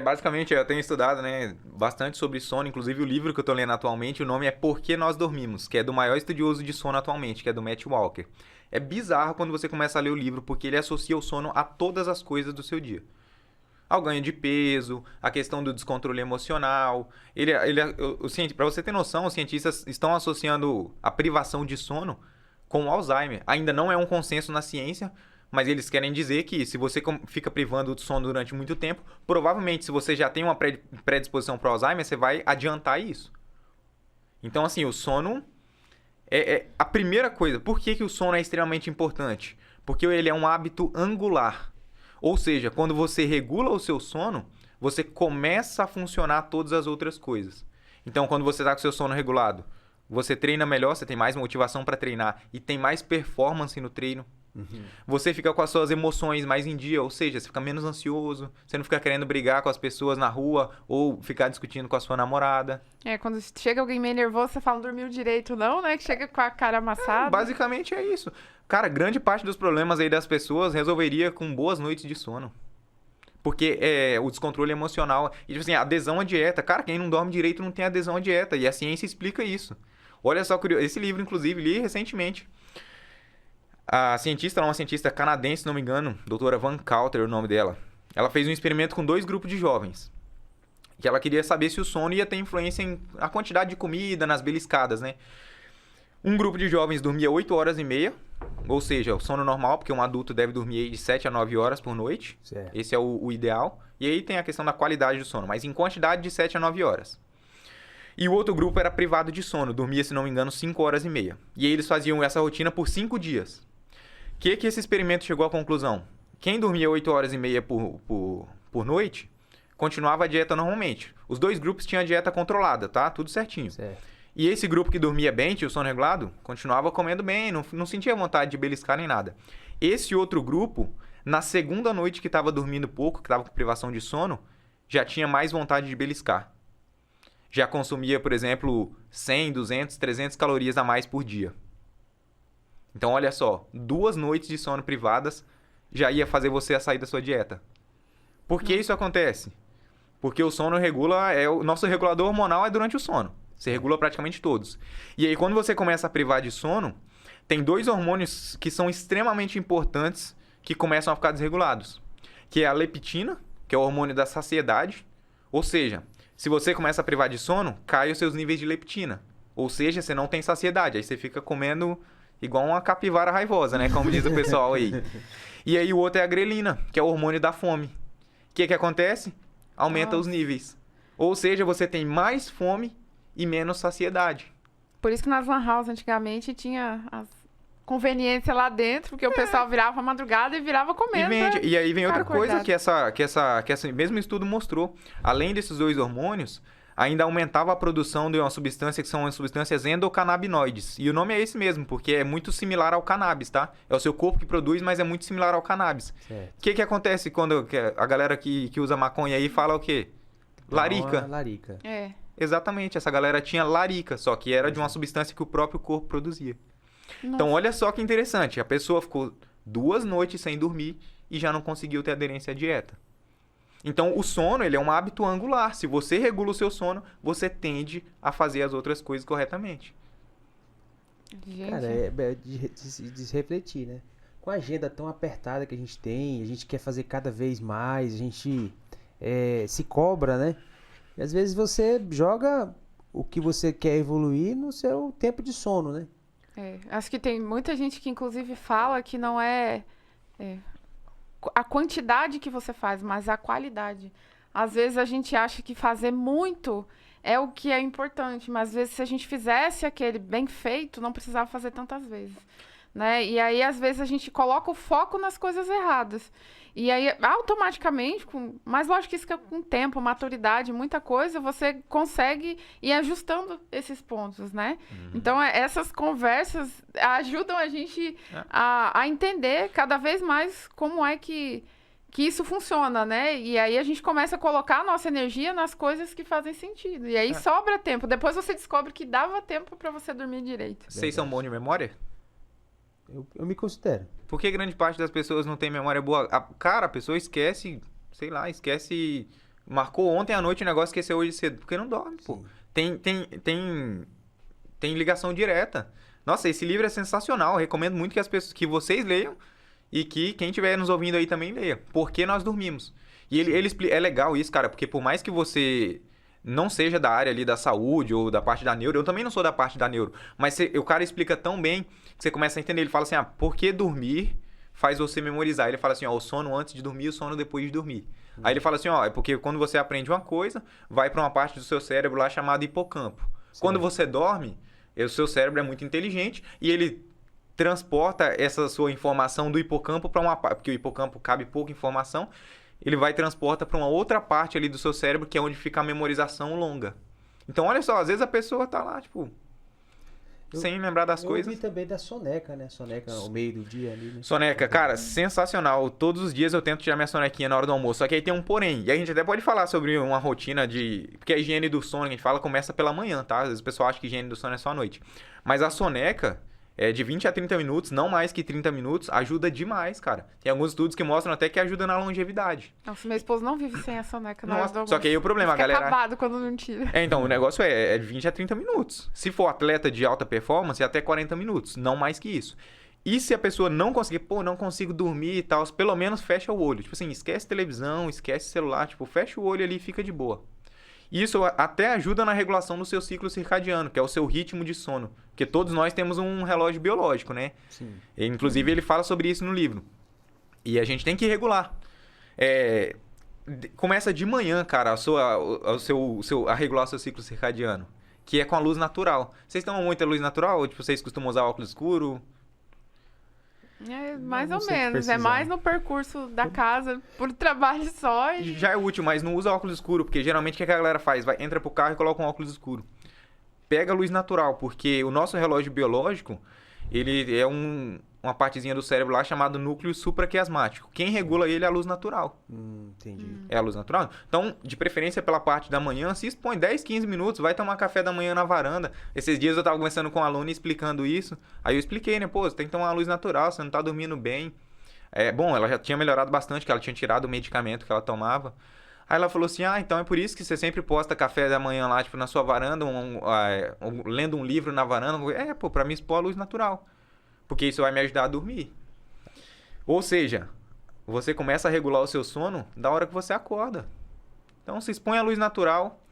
Basicamente, eu tenho estudado, né, bastante sobre sono. Inclusive, o livro que eu estou lendo atualmente, o nome é Por que Nós Dormimos, que é do maior estudioso de sono atualmente, que é do Matt Walker. É bizarro quando você começa a ler o livro, porque ele associa o sono a todas as coisas do seu dia. Ao ganho de peso, a questão do descontrole emocional. Para você ter noção, os cientistas estão associando a privação de sono com o Alzheimer. Ainda não é um consenso na ciência, mas eles querem dizer que se você fica privando do sono durante muito tempo, provavelmente se você já tem uma predisposição para o Alzheimer, você vai adiantar isso. Então, assim, o sono é a primeira coisa. Por que o sono é extremamente importante? Porque ele é um hábito angular. Ou seja, quando você regula o seu sono, você começa a funcionar todas as outras coisas. Então, quando você está com seu sono regulado, você treina melhor, você tem mais motivação para treinar e tem mais performance no treino. Você fica com as suas emoções mais em dia, ou seja, você fica menos ansioso, você não fica querendo brigar com as pessoas na rua ou ficar discutindo com a sua namorada. Quando chega alguém meio nervoso, você fala, não dormiu direito não, né? Que chega com a cara amassada. Basicamente é isso. Cara, grande parte dos problemas aí das pessoas resolveria com boas noites de sono. Porque o descontrole emocional, e tipo assim, a adesão à dieta. Cara, quem não dorme direito não tem adesão à dieta, e a ciência explica isso. Olha só, esse livro, inclusive, li recentemente. A cientista, uma cientista canadense, se não me engano, doutora Van Coulter, o nome dela. Ela fez um experimento com 2 grupos de jovens. Que ela queria saber se o sono ia ter influência na quantidade de comida, nas beliscadas, né? Um grupo de jovens dormia 8 horas e meia, ou seja, o sono normal, porque um adulto deve dormir de 7 a 9 horas por noite. Certo. Esse é o ideal. E aí tem a questão da qualidade do sono, mas em quantidade de 7 a 9 horas. E o outro grupo era privado de sono, dormia, se não me engano, 5 horas e meia. E aí eles faziam essa rotina por 5 dias. O que esse experimento chegou à conclusão? Quem dormia 8 horas e meia por noite, continuava a dieta normalmente. Os 2 grupos tinham a dieta controlada, tá? Tudo certinho. Certo. E esse grupo que dormia bem, tinha o sono regulado, continuava comendo bem, não sentia vontade de beliscar nem nada. Esse outro grupo, na segunda noite que estava dormindo pouco, que estava com privação de sono, já tinha mais vontade de beliscar. Já consumia, por exemplo, 100, 200, 300 calorias a mais por dia. Então, olha só, 2 noites de sono privadas já ia fazer você sair da sua dieta. Por que isso acontece? Porque o sono regula, o nosso regulador hormonal é durante o sono. Você regula praticamente todos. E aí, quando você começa a privar de sono, tem 2 hormônios que são extremamente importantes que começam a ficar desregulados. Que é a leptina, que é o hormônio da saciedade. Ou seja, se você começa a privar de sono, cai os seus níveis de leptina. Ou seja, você não tem saciedade. Aí você fica comendo igual uma capivara raivosa, né? Como diz o pessoal aí. E aí o outro é a grelina, que é o hormônio da fome. O que acontece? Aumenta os níveis. Ou seja, você tem mais fome e menos saciedade. Por isso que nas lan house antigamente tinha as conveniências lá dentro, porque o pessoal virava a madrugada e virava comendo. E aí vem outra acordado. coisa que esse mesmo estudo mostrou. Além desses 2 hormônios, ainda aumentava a produção de uma substância que são as substâncias endocannabinoides. E o nome é esse mesmo, porque é muito similar ao cannabis, tá? É o seu corpo que produz, mas é muito similar ao cannabis. O que acontece quando a galera que usa maconha aí fala o quê? Larica. Larica. Exatamente, essa galera tinha larica, só que era de uma substância que o próprio corpo produzia. Nossa. Então, olha só que interessante. A pessoa ficou 2 noites sem dormir e já não conseguiu ter aderência à dieta. Então, o sono, ele é um hábito angular. Se você regula o seu sono, você tende a fazer as outras coisas corretamente. Gente. Cara, de se refletir, né? Com a agenda tão apertada que a gente tem, a gente quer fazer cada vez mais, a gente se cobra, né? E às vezes você joga o que você quer evoluir no seu tempo de sono, né? Acho que tem muita gente que inclusive fala que não é a quantidade que você faz, mas a qualidade. Às vezes a gente acha que fazer muito é o que é importante, mas às vezes se a gente fizesse aquele bem feito, não precisava fazer tantas vezes, né? E aí às vezes a gente coloca o foco nas coisas erradas. E aí automaticamente, mas lógico que isso é com tempo, maturidade, muita coisa, você consegue ir ajustando esses pontos, né? Então essas conversas ajudam a gente a entender cada vez mais como é que isso funciona, né? E aí a gente começa a colocar a nossa energia nas coisas que fazem sentido. E aí sobra tempo. Depois você descobre que dava tempo para você dormir direito. Vocês são bons de memória? Eu me considero. Por que grande parte das pessoas não tem memória boa? Cara, a pessoa esquece, sei lá, marcou ontem à noite o negócio, esqueceu hoje cedo. Porque não dorme, pô. Tem ligação direta. Nossa, esse livro é sensacional. Eu recomendo muito que vocês leiam e que quem estiver nos ouvindo aí também leia. Por que nós dormimos? E ele é legal isso, cara, porque por mais que você não seja da área ali da saúde ou da parte da neuro, eu também não sou da parte da neuro, mas o cara explica tão bem que você começa a entender. Ele fala assim, por que dormir faz você memorizar? Ele fala assim, o sono antes de dormir e o sono depois de dormir. Aí ele fala assim, é porque quando você aprende uma coisa, vai para uma parte do seu cérebro lá chamada hipocampo. Sim. Quando você dorme, o seu cérebro é muito inteligente e ele transporta essa sua informação do hipocampo para uma parte, porque o hipocampo cabe pouca informação, ele vai e transporta para uma outra parte ali do seu cérebro, que é onde fica a memorização longa. Então, olha só, às vezes a pessoa tá lá, tipo, sem lembrar das coisas. Eu vi também da soneca, né? Soneca ao meio do dia ali, né? Soneca, cara, sensacional. Todos os dias eu tento tirar minha sonequinha na hora do almoço. Só que aí tem um porém. E a gente até pode falar sobre uma rotina de... Porque a higiene do sono, que a gente fala, começa pela manhã, tá? Às vezes o pessoal acha que a higiene do sono é só à noite. Mas a soneca... de 20 a 30 minutos, não mais que 30 minutos, ajuda demais, cara. Tem alguns estudos que mostram até que ajuda na longevidade. Nossa, meu esposo não vive sem a soneca na hora do almoço. Só que aí o problema, Fica galera... acabado quando não tira. Então, o negócio é de 20 a 30 minutos. Se for atleta de alta performance, é até 40 minutos, não mais que isso. E se a pessoa não conseguir, não consigo dormir e tal, pelo menos fecha o olho. Tipo assim, esquece televisão, esquece celular, tipo, fecha o olho ali e fica de boa. Isso até ajuda na regulação do seu ciclo circadiano, que é o seu ritmo de sono. Porque todos nós temos um relógio biológico, né? Sim. Inclusive, ele fala sobre isso no livro. E a gente tem que regular. Começa de manhã, cara, a regular o seu ciclo circadiano, que é com a luz natural. Vocês tomam muita luz natural? Ou tipo, vocês costumam usar óculos escuro? Mais Não ou sei se menos. precisar. É mais no percurso da casa, por trabalho só. E... Já é útil, mas não usa óculos escuro, porque geralmente o que a galera faz? Entra pro carro e coloca um óculos escuro. Pega a luz natural, porque o nosso relógio biológico, ele é uma partezinha do cérebro lá chamado núcleo supraquiasmático. Quem regula ele é a luz natural. Entendi. É a luz natural. Então, de preferência pela parte da manhã, se expõe 10, 15 minutos, vai tomar café da manhã na varanda. Esses dias eu tava conversando com um aluno explicando isso. Aí eu expliquei, né? Pô, você tem que tomar uma luz natural, você não tá dormindo bem. Bom, ela já tinha melhorado bastante, que ela tinha tirado o medicamento que ela tomava. Aí ela falou assim, então é por isso que você sempre posta café da manhã lá, tipo, na sua varanda, lendo um livro na varanda. Pra mim expor a luz natural. Porque isso vai me ajudar a dormir. Ou seja, você começa a regular o seu sono da hora que você acorda. Então, se expõe à luz natural,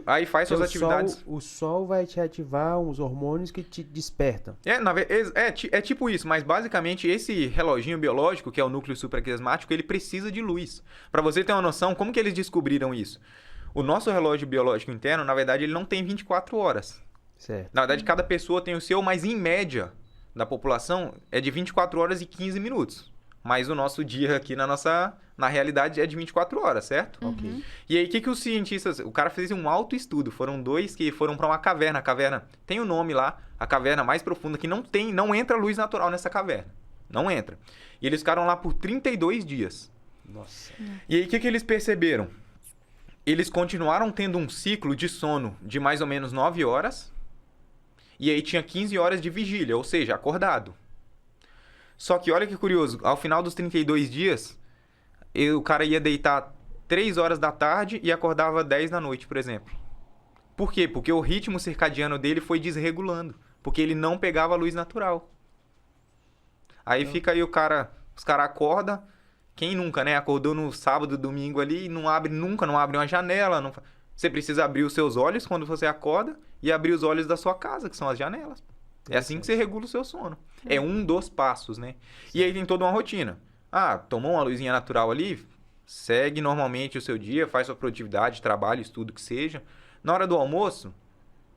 aí faz suas atividades. O sol vai te ativar uns hormônios que te despertam. É tipo isso, mas basicamente esse reloginho biológico, que é o núcleo supraquiasmático, ele precisa de luz. Para você ter uma noção, como que eles descobriram isso? O nosso relógio biológico interno, na verdade, ele não tem 24 horas. Certo. Na verdade, cada pessoa tem o seu, mas em média da população é de 24 horas e 15 minutos. Mas o nosso dia aqui na realidade é de 24 horas, certo? Ok. E aí, o que os cientistas... O cara fez um autoestudo. Foram 2 que foram para uma caverna. A caverna tem o nome lá, a caverna mais profunda, que não entra luz natural nessa caverna. Não entra. E eles ficaram lá por 32 dias. Nossa. E aí, o que eles perceberam? Eles continuaram tendo um ciclo de sono de mais ou menos 9 horas. E aí tinha 15 horas de vigília, ou seja, acordado. Só que olha que curioso, ao final dos 32 dias, o cara ia deitar 3 horas da tarde e acordava 10 da noite, por exemplo. Por quê? Porque o ritmo circadiano dele foi desregulando, porque ele não pegava a luz natural. Aí fica aí os caras acordam, quem nunca, né? Acordou no sábado, domingo ali e não abre uma janela, Você precisa abrir os seus olhos quando você acorda e abrir os olhos da sua casa, que são as janelas. É assim que você regula o seu sono. É um dos passos, né? E aí tem toda uma rotina. Tomou uma luzinha natural ali, segue normalmente o seu dia, faz sua produtividade, trabalho, estudo, que seja. Na hora do almoço,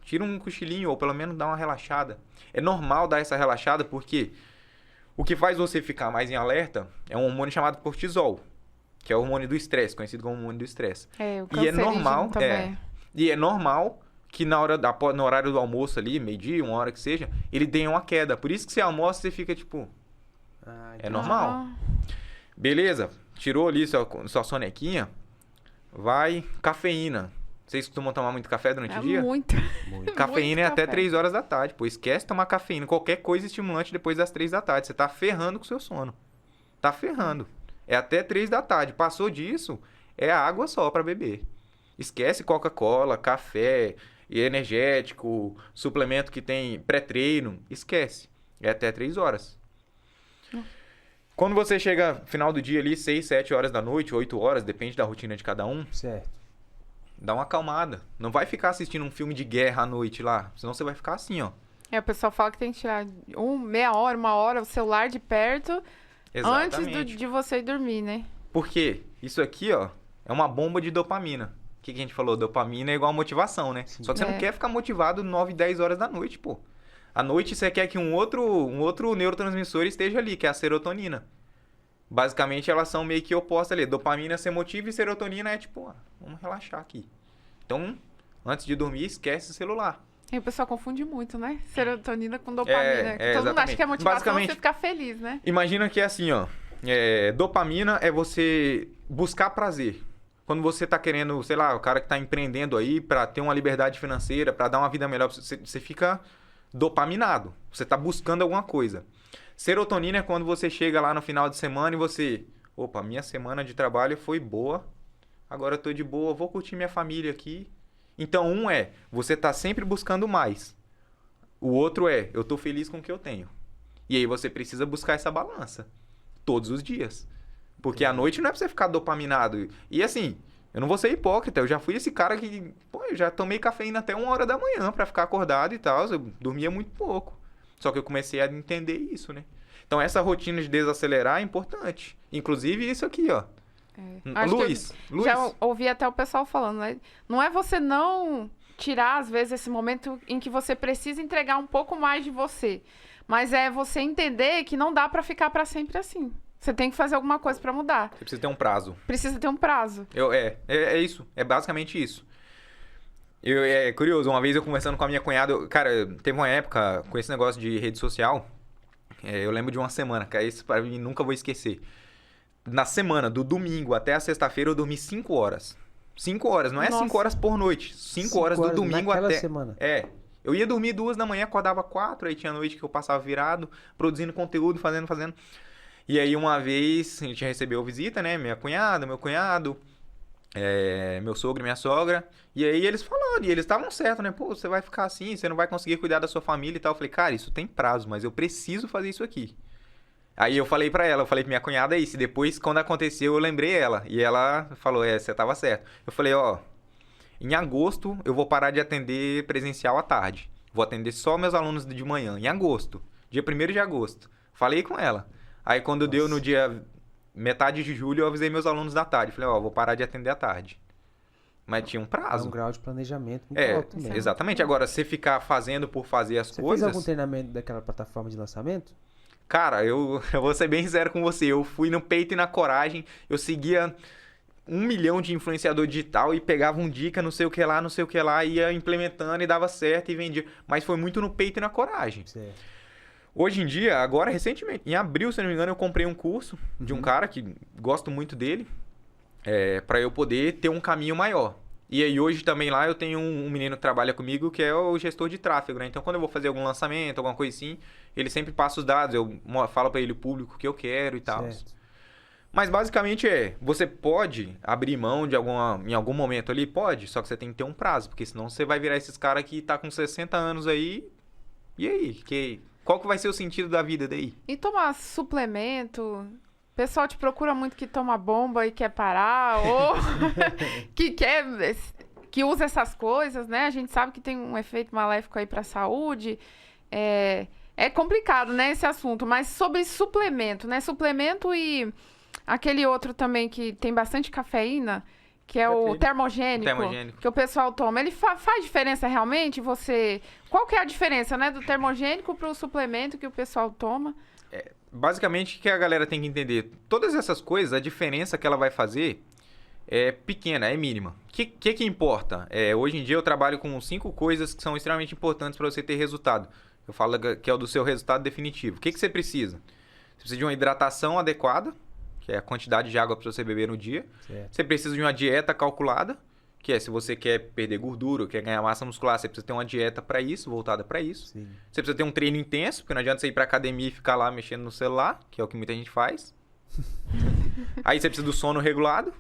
tira um cochilinho ou pelo menos dá uma relaxada. É normal dar essa relaxada porque o que faz você ficar mais em alerta é um hormônio chamado cortisol, que é o hormônio do estresse, conhecido como hormônio do estresse. O E é normal, também. E é normal que no horário do almoço ali, meio-dia, 1 hora que seja, ele dê uma queda. Por isso que você almoça e você fica tipo... é normal. Beleza, tirou ali sua sonequinha, vai, cafeína. Vocês costumam tomar muito café durante o dia? Muito. Cafeína Muito até café. 3 horas da tarde. Pô, esquece de tomar cafeína. Qualquer coisa estimulante depois das 3 da tarde. Você tá ferrando com o seu sono. Tá ferrando. É até 3 da tarde. Passou disso, é água só para beber. Esquece Coca-Cola, café, energético, suplemento que tem pré-treino. Esquece. É até 3 horas. Quando você chega final do dia ali, 6, 7 horas da noite, 8 horas, depende da rotina de cada um, Certo. dá uma acalmada. Não vai ficar assistindo um filme de guerra à noite lá, senão você vai ficar assim, ó. O pessoal fala que tem que tirar meia hora, 1 hora, o celular de perto antes de você ir dormir, né? Por quê? Isso aqui, ó, é uma bomba de dopamina. O que a gente falou? Dopamina é igual a motivação, né? Sim. Só que você não quer ficar motivado 9, 10 horas da noite, pô. À noite você quer que um outro neurotransmissor esteja ali, que é a serotonina. basicamente elas são meio que opostas ali. Dopamina ser motivo e serotonina é tipo, vamos relaxar aqui. Então, antes de dormir, esquece o celular. E o pessoal confunde muito, né? Serotonina com dopamina. Todo mundo acha que é motivação você ficar feliz, né? Imagina que é assim, ó. Dopamina é você buscar prazer. Quando você tá querendo, sei lá, o cara que tá empreendendo aí pra ter uma liberdade financeira, pra dar uma vida melhor, você fica dopaminado. Você tá buscando alguma coisa. Serotonina é quando você chega lá no final de semana e você... Opa, minha semana de trabalho foi boa. Agora eu tô de boa, vou curtir minha família aqui. Então, você tá sempre buscando mais. O outro eu tô feliz com o que eu tenho. E aí você precisa buscar essa balança. Todos os dias. Porque à noite não é pra você ficar dopaminado. E assim, eu não vou ser hipócrita. Eu já fui esse cara que... eu já tomei cafeína até 1h da manhã pra ficar acordado e tal. Eu dormia muito pouco. Só que eu comecei a entender isso, né? Então, essa rotina de desacelerar é importante. Inclusive isso aqui, ó. Luiz. Já ouvi até o pessoal falando, né? Não é você não tirar, às vezes, esse momento em que você precisa entregar um pouco mais de você. Mas é você entender que não dá pra ficar pra sempre assim. Você tem que fazer alguma coisa pra mudar. Você precisa ter um prazo. Precisa ter um prazo. É isso. É basicamente isso. É curioso, uma vez eu conversando com a minha cunhada... Cara, teve uma época com esse negócio de rede social... eu lembro de uma semana, cara, isso pra mim nunca vou esquecer. Na semana, do domingo até a sexta-feira, eu dormi 5 horas. 5 horas, não é 5 horas por noite. 5 horas do domingo até... semana. Eu ia dormir 2 da manhã, acordava 4, aí tinha noite que eu passava virado, produzindo conteúdo, fazendo. E aí uma vez, a gente recebeu visita, né? Minha cunhada, meu cunhado, meu sogro e minha sogra. E aí eles falando, e eles estavam certos, né? Pô, você vai ficar assim, você não vai conseguir cuidar da sua família e tal. Eu falei, cara, isso tem prazo, mas eu preciso fazer isso aqui. Aí eu falei pra ela, pra minha cunhada isso. E depois, quando aconteceu, eu lembrei ela. E ela falou, você tava certo. Eu falei, em agosto eu vou parar de atender presencial à tarde. Vou atender só meus alunos de manhã, em agosto. Dia 1º de agosto. Falei com ela. Aí quando deu no dia metade de julho, eu avisei meus alunos da tarde. Falei, vou parar de atender à tarde. Mas tinha um prazo. É um grau de planejamento muito alto também. Exatamente. Agora, você ficar fazendo por fazer as coisas... Você fez algum treinamento daquela plataforma de lançamento? Cara, eu vou ser bem sincero com você. Eu fui no peito e na coragem. Eu seguia 1 milhão de influenciador digital e pegava um dica, não sei o que lá, ia implementando e dava certo e vendia. Mas foi muito no peito e na coragem. Certo. Hoje em dia, agora, recentemente, em abril, se não me engano, eu comprei um curso de um cara que gosto muito dele, para eu poder ter um caminho maior. E aí hoje também lá eu tenho um menino que trabalha comigo que é o gestor de tráfego, né? Então quando eu vou fazer algum lançamento, alguma coisa assim, ele sempre passa os dados, eu falo para ele o público que eu quero e tal. Certo. Mas basicamente você pode abrir mão de em algum momento ali? Pode, só que você tem que ter um prazo, porque senão você vai virar esses caras que tá com 60 anos aí, e aí? Qual que vai ser o sentido da vida daí? E tomar suplemento... O pessoal te procura muito que toma bomba e quer parar, ou que usa essas coisas, né? A gente sabe que tem um efeito maléfico aí pra saúde. É complicado, né, esse assunto. Mas sobre suplemento, né? Suplemento e aquele outro também que tem bastante cafeína, que é o termogênico, que o pessoal toma. Ele faz diferença realmente? Qual que é a diferença, né, do termogênico pro suplemento que o pessoal toma? Basicamente, o que a galera tem que entender? Todas essas coisas, a diferença que ela vai fazer é pequena, é mínima. O que importa? Hoje em dia eu trabalho com 5 coisas que são extremamente importantes para você ter resultado. Eu falo que é o do seu resultado definitivo. O que você precisa? Você precisa de uma hidratação adequada, que é a quantidade de água para você beber no dia. Certo. Você precisa de uma dieta calculada, que é se você quer perder gordura, quer ganhar massa muscular, você precisa ter uma dieta para isso, voltada para isso. Sim. Você precisa ter um treino intenso, porque não adianta você ir pra academia e ficar lá mexendo no celular, que é o que muita gente faz. Aí você precisa do sono regulado.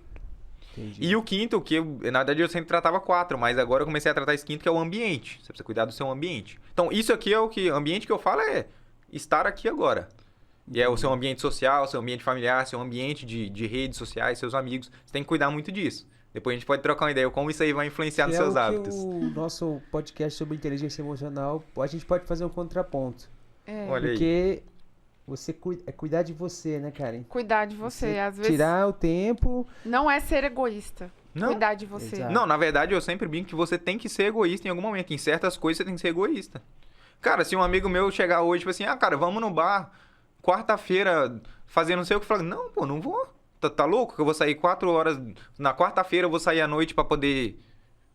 Entendi. E o quinto, na verdade eu sempre tratava 4, mas agora eu comecei a tratar esse quinto, que é o ambiente. Você precisa cuidar do seu ambiente. Então isso aqui ambiente que eu falo é estar aqui agora. E é o seu ambiente social, seu ambiente familiar, seu ambiente de redes sociais, seus amigos. Você tem que cuidar muito disso. Depois a gente pode trocar uma ideia como isso aí vai influenciar nos seus hábitos. O nosso podcast sobre inteligência emocional, a gente pode fazer um contraponto. Olha porque você cuidar de você, né, Karen? Cuidar de você. Às vezes tirar o tempo... Não é ser egoísta. Não. Cuidar de você. Exato. Não, na verdade eu sempre brinco que você tem que ser egoísta em algum momento. Em certas coisas você tem que ser egoísta. Cara, se um amigo meu chegar hoje e falar assim, cara, vamos no bar, quarta-feira fazendo não sei o que, falando, não, pô, não vou. Tá louco que eu vou sair 4 horas, na quarta-feira eu vou sair à noite pra poder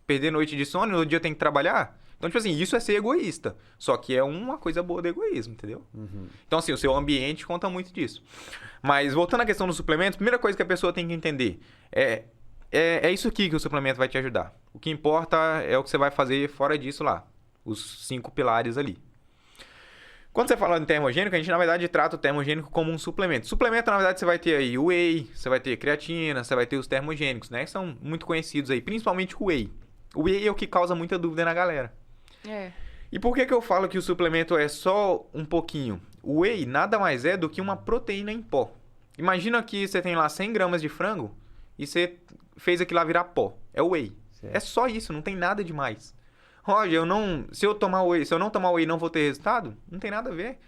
perder noite de sono, no dia eu tenho que trabalhar? Então, tipo assim, isso é ser egoísta. Só que é uma coisa boa do egoísmo, entendeu? Então, assim, o seu ambiente conta muito disso. Mas, voltando à questão dos suplementos, a primeira coisa que a pessoa tem que entender é isso aqui que o suplemento vai te ajudar. O que importa é o que você vai fazer fora disso lá. Os 5 pilares ali. Quando você fala em termogênico, a gente, na verdade, trata o termogênico como um suplemento. Suplemento, na verdade, você vai ter aí o whey, você vai ter creatina, você vai ter os termogênicos, né? Que são muito conhecidos aí, principalmente o whey. O whey é o que causa muita dúvida na galera. E por que eu falo que o suplemento é só um pouquinho? O whey nada mais é do que uma proteína em pó. Imagina que você tem lá 100 gramas de frango e você fez aquilo lá virar pó. É o whey. Certo. É só isso, não tem nada demais. Roger, se eu não tomar whey não vou ter resultado? Não tem nada a ver.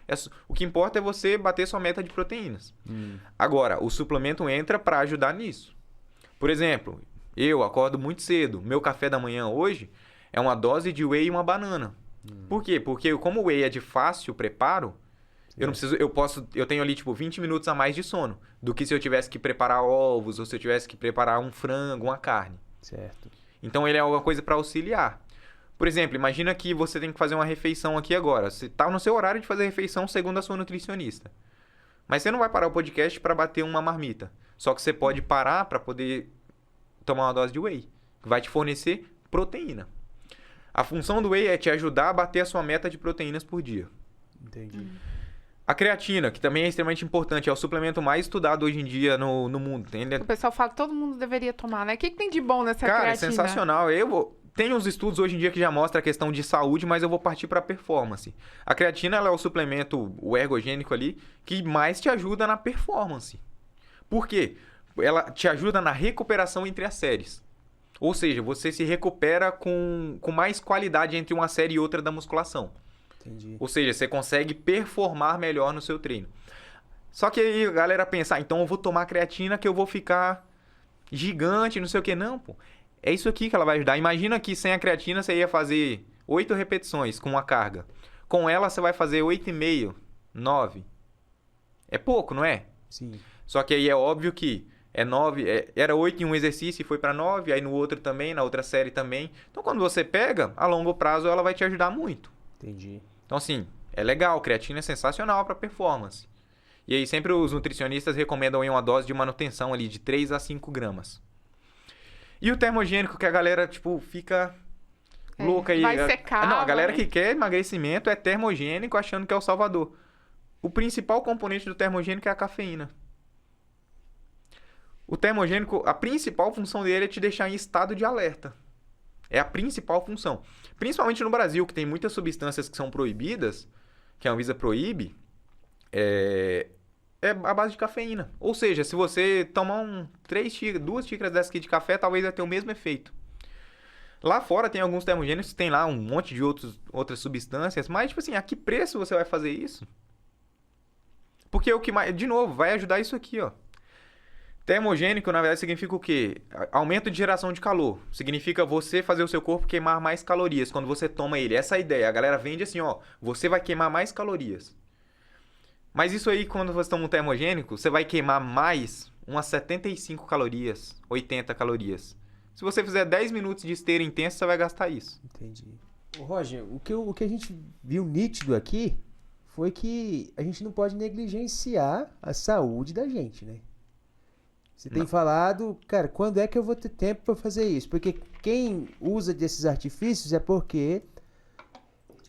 O que importa é você bater sua meta de proteínas. Agora, o suplemento entra para ajudar nisso. Por exemplo, eu acordo muito cedo. Meu café da manhã hoje é uma dose de whey e uma banana. Por quê? Porque como o whey é de fácil preparo, eu tenho ali tipo 20 minutos a mais de sono do que se eu tivesse que preparar ovos ou se eu tivesse que preparar um frango, uma carne. Certo. Então ele é alguma coisa para auxiliar. Por exemplo, imagina que você tem que fazer uma refeição aqui agora. Você está no seu horário de fazer refeição segundo a sua nutricionista. Mas você não vai parar o podcast para bater uma marmita. Só que você pode parar para poder tomar uma dose de whey, que vai te fornecer proteína. A função do whey é te ajudar a bater a sua meta de proteínas por dia. Entendi. A creatina, que também é extremamente importante, é o suplemento mais estudado hoje em dia no mundo. O pessoal fala que todo mundo deveria tomar, né? O que tem de bom nessa Cara, creatina? é sensacional. Tem uns estudos hoje em dia que já mostram a questão de saúde, mas eu vou partir para performance. A creatina ela é o suplemento, o ergogênico ali, que mais te ajuda na performance. Por quê? Ela te ajuda na recuperação entre as séries. Ou seja, você se recupera com mais qualidade entre uma série e outra da musculação. Entendi. Ou seja, você consegue performar melhor no seu treino. Só que aí a galera pensa, então eu vou tomar creatina que eu vou ficar gigante, não sei o que. Não, pô. É isso aqui que ela vai ajudar. Imagina que sem a creatina você ia fazer 8 repetições com uma carga. Com ela você vai fazer 8,5, 9. É pouco, não é? Sim. Só que aí é óbvio que é 9, era 8 em um exercício e foi para 9, aí no outro também, na outra série também. Então quando você pega, a longo prazo ela vai te ajudar muito. Entendi. Então assim, é legal, creatina é sensacional para performance. E aí sempre os nutricionistas recomendam aí uma dose de manutenção ali de 3 a 5 gramas. E o termogênico que a galera, tipo, fica louca aí. Vai secar. Não, a galera que quer emagrecimento é termogênico achando que é o salvador. O principal componente do termogênico é a cafeína. O termogênico, a principal função dele é te deixar em estado de alerta. É a principal função. Principalmente no Brasil, que tem muitas substâncias que são proibidas, que a Anvisa proíbe, é a base de cafeína. Ou seja, se você tomar 2 xícaras dessa aqui de café, talvez vai ter o mesmo efeito. Lá fora tem alguns termogênicos que tem lá um monte de outras substâncias, mas, tipo assim, a que preço você vai fazer isso? Porque o que mais... De novo, vai ajudar isso aqui, ó. Termogênico, na verdade, significa o quê? Aumento de geração de calor. Significa você fazer o seu corpo queimar mais calorias quando você toma ele. Essa é a ideia. A galera vende assim, ó. Você vai queimar mais calorias. Mas isso aí, quando você toma um termogênico, você vai queimar mais umas 75 calorias, 80 calorias. Se você fizer 10 minutos de esteira intensa, você vai gastar isso. Entendi. Ô, Roger, o que a gente viu nítido aqui foi que a gente não pode negligenciar a saúde da gente, né? Você tem falado, cara, quando é que eu vou ter tempo para fazer isso? Porque quem usa desses artifícios é porque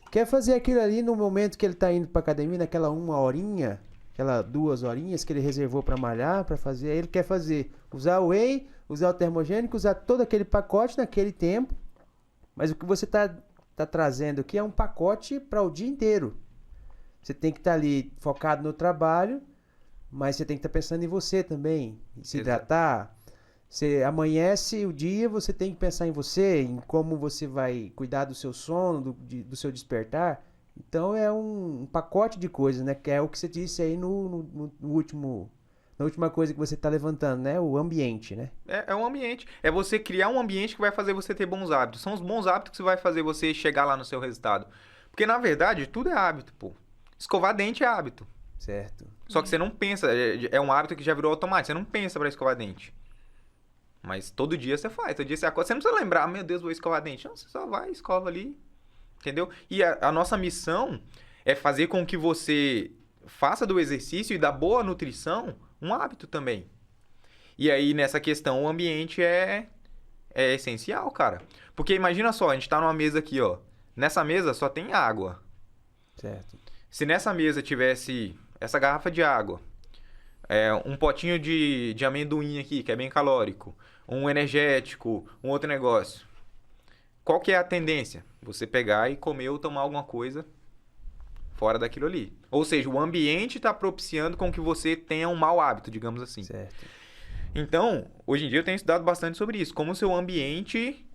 quer fazer aquilo ali no momento que ele tá indo pra academia, naquela 1 horinha, aquela 2 horinhas que ele reservou para malhar, para fazer, aí ele quer fazer, usar o whey, usar o termogênico, usar todo aquele pacote naquele tempo. Mas o que você tá trazendo aqui é um pacote para o dia inteiro. Você tem que estar ali focado no trabalho, mas você tem que estar pensando em você também, em se hidratar. Você amanhece o dia, você tem que pensar em você, em como você vai cuidar do seu sono, do seu despertar. Então é um pacote de coisas, né? Que é o que você disse aí no na última coisa que você está levantando, né? O ambiente, né? É um ambiente. É você criar um ambiente que vai fazer você ter bons hábitos. São os bons hábitos que vai fazer você chegar lá no seu resultado. Porque, na verdade, tudo é hábito, pô. Escovar dente é hábito. Certo. Só que você não pensa, é um hábito que já virou automático, você não pensa pra escovar dente. Mas todo dia você faz, todo dia você acorda, você não precisa lembrar, meu Deus, vou escovar dente. Não, você só vai, escova ali, entendeu? E a nossa missão é fazer com que você faça do exercício e da boa nutrição um hábito também. E aí, nessa questão, o ambiente é essencial, cara. Porque imagina só, a gente tá numa mesa aqui, ó. Nessa mesa só tem água. Certo. Se nessa mesa tivesse essa garrafa de água, um potinho de amendoim aqui, que é bem calórico, um energético, um outro negócio. Qual que é a tendência? Você pegar e comer ou tomar alguma coisa fora daquilo ali. Ou seja, o ambiente está propiciando com que você tenha um mau hábito, digamos assim. Certo. Então, hoje em dia eu tenho estudado bastante sobre isso. Como o seu ambiente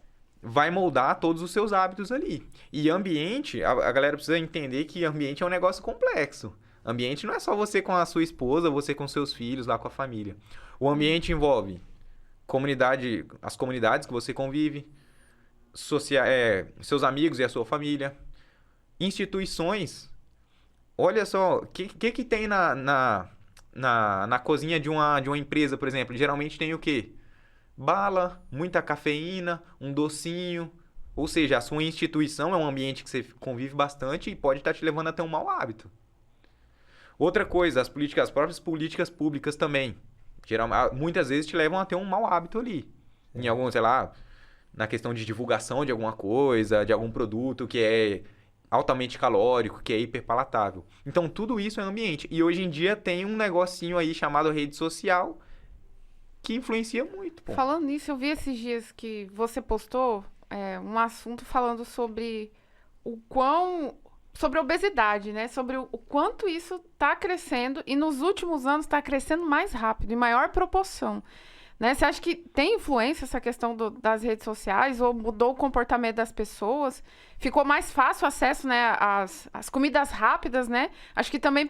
vai moldar todos os seus hábitos ali. E ambiente, a galera precisa entender que ambiente é um negócio complexo. Ambiente não é só você com a sua esposa, você com seus filhos, lá com a família. O ambiente envolve as comunidades que você convive, seus amigos e a sua família, instituições. Olha só, o que tem na cozinha de uma empresa, por exemplo? Geralmente tem o quê? Bala, muita cafeína, um docinho. Ou seja, a sua instituição é um ambiente que você convive bastante e pode estar te levando a ter um mau hábito. Outra coisa, as próprias políticas públicas também. Muitas vezes te levam a ter um mau hábito ali. Em algum, sei lá, na questão de divulgação de alguma coisa, de algum produto que é altamente calórico, que é hiperpalatável. Então, tudo isso é ambiente. E hoje em dia tem um negocinho aí chamado rede social que influencia muito, pô. Falando nisso, eu vi esses dias que você postou um assunto falando sobre sobre a obesidade, né? Sobre o quanto isso está crescendo e nos últimos anos está crescendo mais rápido, em maior proporção. Né? Você acha que tem influência essa questão das redes sociais ou mudou o comportamento das pessoas? Ficou mais fácil o acesso, né, às comidas rápidas, né? Acho que também,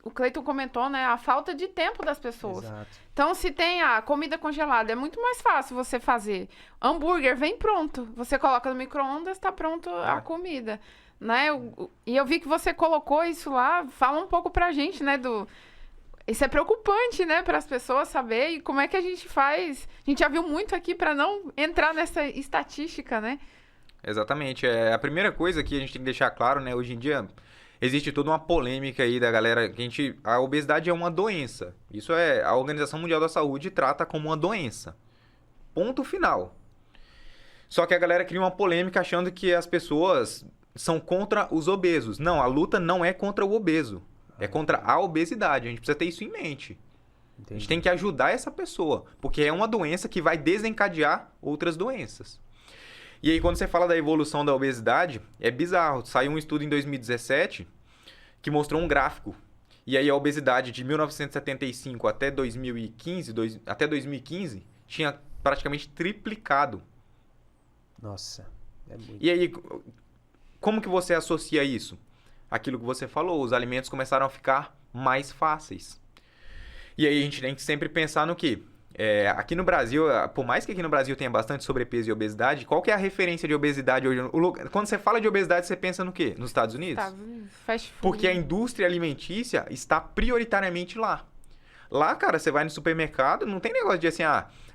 o Cleiton comentou, né, a falta de tempo das pessoas. Exato. Então, se tem a comida congelada, é muito mais fácil você fazer. Hambúrguer vem pronto. Você coloca no micro-ondas, está pronto a comida. Né? E eu vi que você colocou isso lá. Fala um pouco pra gente, né, Isso é preocupante, né, para as pessoas saber e como é que a gente faz. A gente já viu muito aqui para não entrar nessa estatística, né? Exatamente. A primeira coisa que a gente tem que deixar claro, né, hoje em dia existe toda uma polêmica aí da galera que a obesidade é uma doença. Isso a Organização Mundial da Saúde trata como uma doença. Ponto final. Só que a galera cria uma polêmica achando que as pessoas são contra os obesos. Não, a luta não é contra o obeso. É contra a obesidade. A gente precisa ter isso em mente. Entendi. A gente tem que ajudar essa pessoa. Porque é uma doença que vai desencadear outras doenças. E aí, quando você fala da evolução da obesidade, é bizarro. Saiu um estudo em 2017 que mostrou um gráfico. E aí, a obesidade de 1975 até 2015 tinha praticamente triplicado. Nossa, é muito. E aí, como que você associa isso? Aquilo que você falou, os alimentos começaram a ficar mais fáceis. E aí a gente tem que sempre pensar no quê? Aqui no Brasil, por mais que aqui no Brasil tenha bastante sobrepeso e obesidade, qual que é a referência de obesidade hoje? Quando você fala de obesidade, você pensa no quê? Nos Estados Unidos? Estados Unidos, fast food. Porque a indústria alimentícia está prioritariamente lá. Lá, cara, você vai no supermercado, não tem negócio de assim,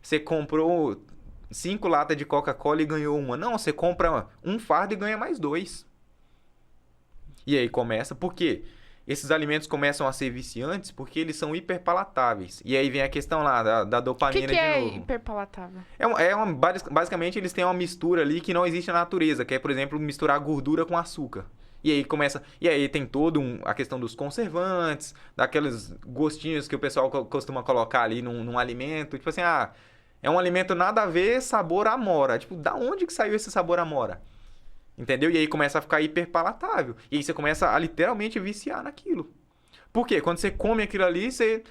você comprou 5 latas de Coca-Cola e ganhou uma. Não, você compra um fardo e ganha mais 2. E aí começa, por quê? Esses alimentos começam a ser viciantes porque eles são hiperpalatáveis. E aí vem a questão lá da dopamina de novo. O que é novo. hiperpalatável? Basicamente, eles têm uma mistura ali que não existe na natureza, que é, por exemplo, misturar gordura com açúcar. E aí começa. E aí tem a questão dos conservantes, daqueles gostinhos que o pessoal costuma colocar ali num alimento. Tipo assim, é um alimento nada a ver, sabor amora. Tipo, da onde que saiu esse sabor amora? Entendeu? E aí começa a ficar hiperpalatável. E aí você começa a literalmente viciar naquilo. Por quê? Quando você come aquilo ali, você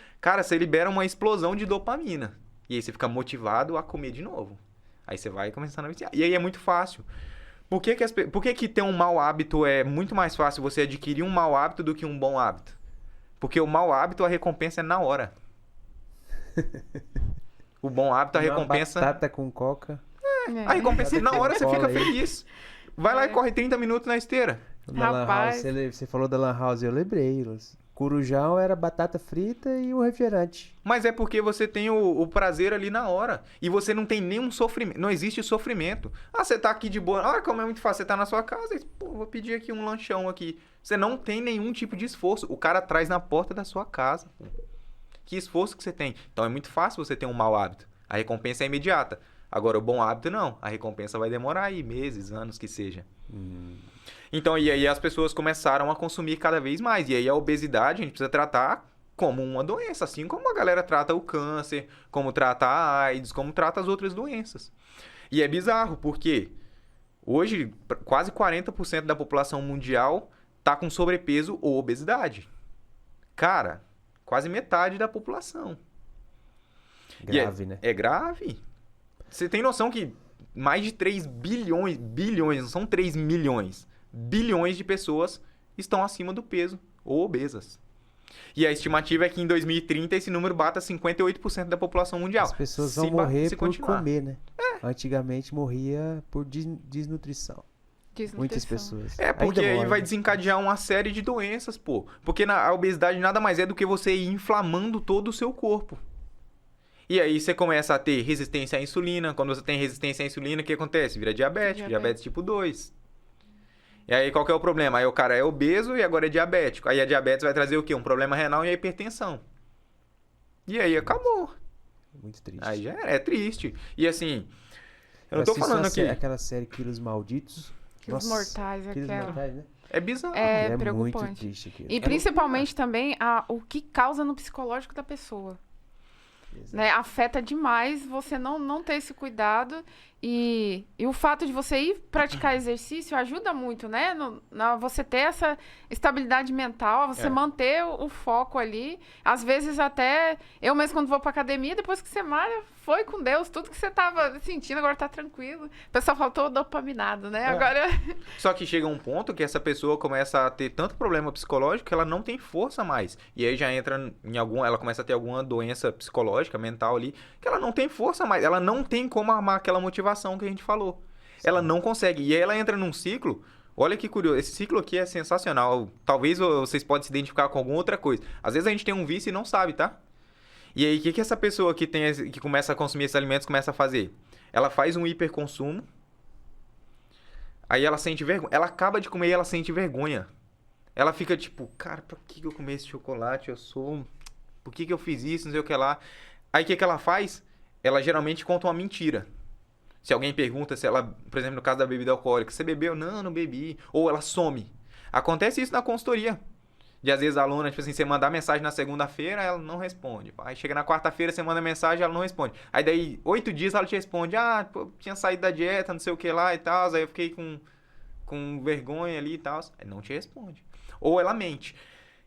libera uma explosão de dopamina. E aí você fica motivado a comer de novo. Aí você vai começando a viciar. E aí é muito fácil. Por que que ter um mau hábito é muito mais fácil você adquirir um mau hábito do que um bom hábito? Porque o mau hábito, a recompensa é na hora. O bom hábito, a recompensa... Batata com coca. A recompensa na hora, você fica aí. feliz. Vai lá e corre 30 minutos na esteira. Na Lan Rapaz. House, você falou da Lan House, eu lembrei. Corujão era batata frita e um refrigerante. Mas é porque você tem o prazer ali na hora. E você não tem nenhum sofrimento. Não existe sofrimento. Ah, você tá aqui de boa. Ah, como é muito fácil. Você tá na sua casa e, pô, vou pedir aqui um lanchão aqui. Você não tem nenhum tipo de esforço. O cara traz na porta da sua casa. Pô. Que esforço que você tem? Então é muito fácil você ter um mau hábito. A recompensa é imediata. Agora, o bom hábito não. A recompensa vai demorar aí meses, anos que seja. Então, e aí as pessoas começaram a consumir cada vez mais. E aí a obesidade a gente precisa tratar como uma doença. Assim como a galera trata o câncer, como trata a AIDS, como trata as outras doenças. E é bizarro, porque hoje quase 40% da população mundial tá com sobrepeso ou obesidade. Cara, quase metade da população. Grave, né? É grave. Você tem noção que mais de 3 bilhões, não são 3 milhões, bilhões de pessoas estão acima do peso ou obesas. E a estimativa é que em 2030 esse número bata 58% da população mundial. As pessoas vão morrer por comer, né? Antigamente morria por desnutrição. Muitas pessoas. É, porque aí vai desencadear uma série de doenças, pô. Porque a obesidade nada mais é do que você ir inflamando todo o seu corpo. E aí você começa a ter resistência à insulina. Quando você tem resistência à insulina, o que acontece? Vira diabetes tipo 2. E aí qual que é o problema? Aí o cara é obeso e agora é diabético. Aí a diabetes vai trazer o quê? Um problema renal e a hipertensão. E aí acabou. Muito triste. Aí já é triste. E assim, eu não tô falando aqui... aquela série Quilos Malditos. Quilos Mortais, Quilos aquela. Mortais, né? É bizarro. É preocupante. Muito triste aquilo. E principalmente também o que causa no psicológico da pessoa. Né? Afeta demais você não ter esse cuidado e o fato de você ir praticar exercício ajuda muito, né? Você ter essa estabilidade mental, você manter o foco ali. Às vezes até, eu mesmo quando vou pra academia, depois que você malha, foi com Deus, tudo que você tava sentindo agora tá tranquilo. O pessoal faltou dopaminado, né? Agora... Só que chega um ponto que essa pessoa começa a ter tanto problema psicológico que ela não tem força mais. E aí já entra ela começa a ter alguma doença psicológica, mental ali, que ela não tem força mais. Ela não tem como armar aquela motivação que a gente falou. Sim. Ela não consegue. E aí ela entra num ciclo. Olha que curioso. Esse ciclo aqui é sensacional. Talvez vocês possam se identificar com alguma outra coisa. Às vezes a gente tem um vício e não sabe, tá? E aí, o que essa pessoa que começa a consumir esses alimentos começa a fazer? Ela faz um hiperconsumo. Aí ela sente vergonha. Ela acaba de comer e ela sente vergonha. Ela fica tipo, cara, por que eu comi esse chocolate? Por que eu fiz isso? Não sei o que lá. Aí o que ela faz? Ela geralmente conta uma mentira. Se alguém pergunta se ela, por exemplo, no caso da bebida alcoólica, você bebeu? Não bebi. Ou ela some. Acontece isso na consultoria. De às vezes a aluna, tipo assim, você mandar mensagem na segunda-feira, ela não responde. Aí chega na quarta-feira, você manda mensagem, ela não responde. Aí daí, 8 dias ela te responde, pô, tinha saído da dieta, não sei o que lá e tal, aí eu fiquei com vergonha ali e tal. Aí não te responde. Ou ela mente.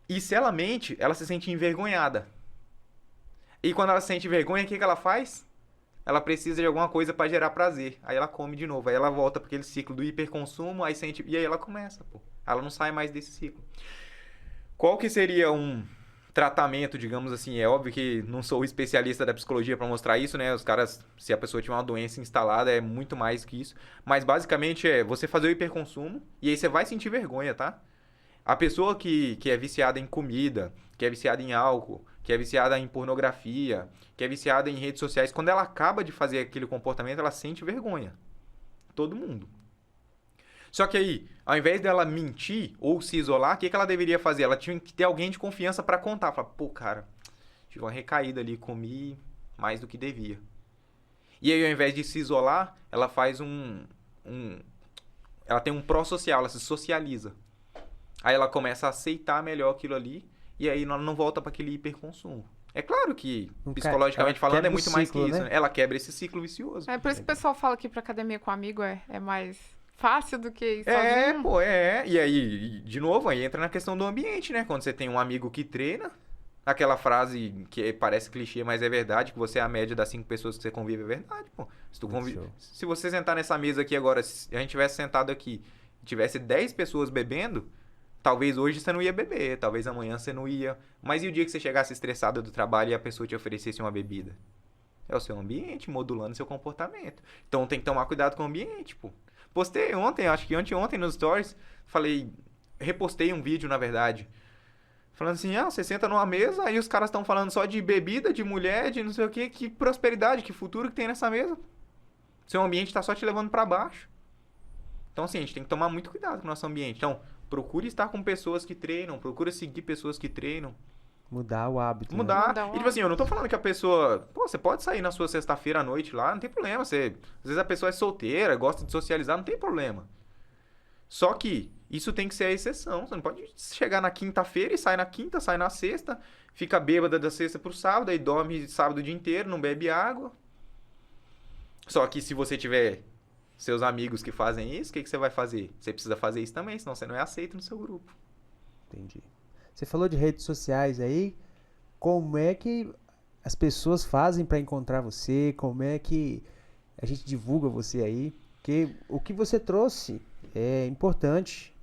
E se ela mente, ela se sente envergonhada. E quando ela se sente vergonha, o que ela faz? Ela precisa de alguma coisa para gerar prazer. Aí ela come de novo. Aí ela volta para aquele ciclo do hiperconsumo, aí sente... E aí ela começa, pô. Ela não sai mais desse ciclo. Qual que seria um tratamento, digamos assim? É óbvio que não sou especialista da psicologia para mostrar isso, né? Os caras, se a pessoa tiver uma doença instalada, é muito mais que isso. Mas basicamente é você fazer o hiperconsumo e aí você vai sentir vergonha, tá? A pessoa que é viciada em comida, que é viciada em álcool, que é viciada em pornografia, que é viciada em redes sociais, quando ela acaba de fazer aquele comportamento, ela sente vergonha. Todo mundo. Só que aí, ao invés dela mentir ou se isolar, o que ela deveria fazer? Ela tinha que ter alguém de confiança para contar. Falar, pô, cara, tive uma recaída ali, comi mais do que devia. E aí, ao invés de se isolar, ela faz ela tem um pró-social, ela se socializa. Aí ela começa a aceitar melhor aquilo ali e aí ela não volta para aquele hiperconsumo. É claro que, psicologicamente falando, é muito mais que isso, né? Ela quebra esse ciclo vicioso. É por isso que o pessoal fala que ir pra academia com um amigo é mais fácil do que ir sozinho. E aí, de novo, aí entra na questão do ambiente, né? Quando você tem um amigo que treina, aquela frase que parece clichê, mas é verdade, que você é a média das 5 pessoas que você convive, é verdade, pô. Se você sentar nessa mesa aqui agora, se a gente tivesse sentado aqui, tivesse 10 pessoas bebendo, talvez hoje você não ia beber, talvez amanhã você não ia. Mas e o dia que você chegasse estressado do trabalho e a pessoa te oferecesse uma bebida? É o seu ambiente modulando seu comportamento. Então tem que tomar cuidado com o ambiente, pô. Postei ontem, acho que anteontem nos stories, repostei um vídeo, na verdade, Falando assim, você senta numa mesa, aí os caras estão falando só de bebida, de mulher, de não sei o quê, que prosperidade, que futuro que tem nessa mesa. Seu ambiente tá só te levando pra baixo. Então, assim, a gente tem que tomar muito cuidado com o nosso ambiente. Então, procure estar com pessoas que treinam, procure seguir pessoas que treinam. Mudar o hábito. Né? Mudar. Mudar o E, tipo assim, eu não tô falando que a pessoa... Pô, você pode sair na sua sexta-feira à noite lá, não tem problema. Às vezes a pessoa é solteira, gosta de socializar, não tem problema. Só que isso tem que ser a exceção. Você não pode chegar na quinta-feira e sai na quinta, sai na sexta, fica bêbada da sexta pro sábado, aí dorme sábado o dia inteiro, não bebe água. Só que se você tiver seus amigos que fazem isso, o que você vai fazer? Você precisa fazer isso também, senão você não é aceito no seu grupo. Entendi. Você falou de redes sociais aí. Como é que as pessoas fazem para encontrar você? Como é que a gente divulga você aí? Porque o que você trouxe é importante,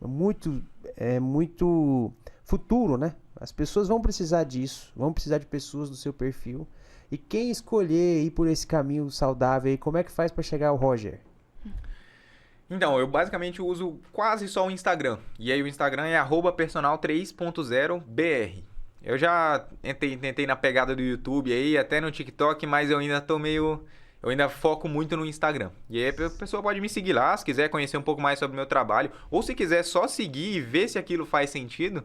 é muito futuro, né? As pessoas vão precisar disso, vão precisar de pessoas do seu perfil. E quem escolher ir por esse caminho saudável aí, como é que faz para chegar ao Roger? Então, eu basicamente uso quase só o Instagram. E aí o Instagram é @personal3.0br. Eu já tentei na pegada do YouTube aí, até no TikTok, mas eu ainda tô meio... Eu ainda foco muito no Instagram. E aí a pessoa pode me seguir lá, se quiser conhecer um pouco mais sobre o meu trabalho. Ou se quiser só seguir e ver se aquilo faz sentido.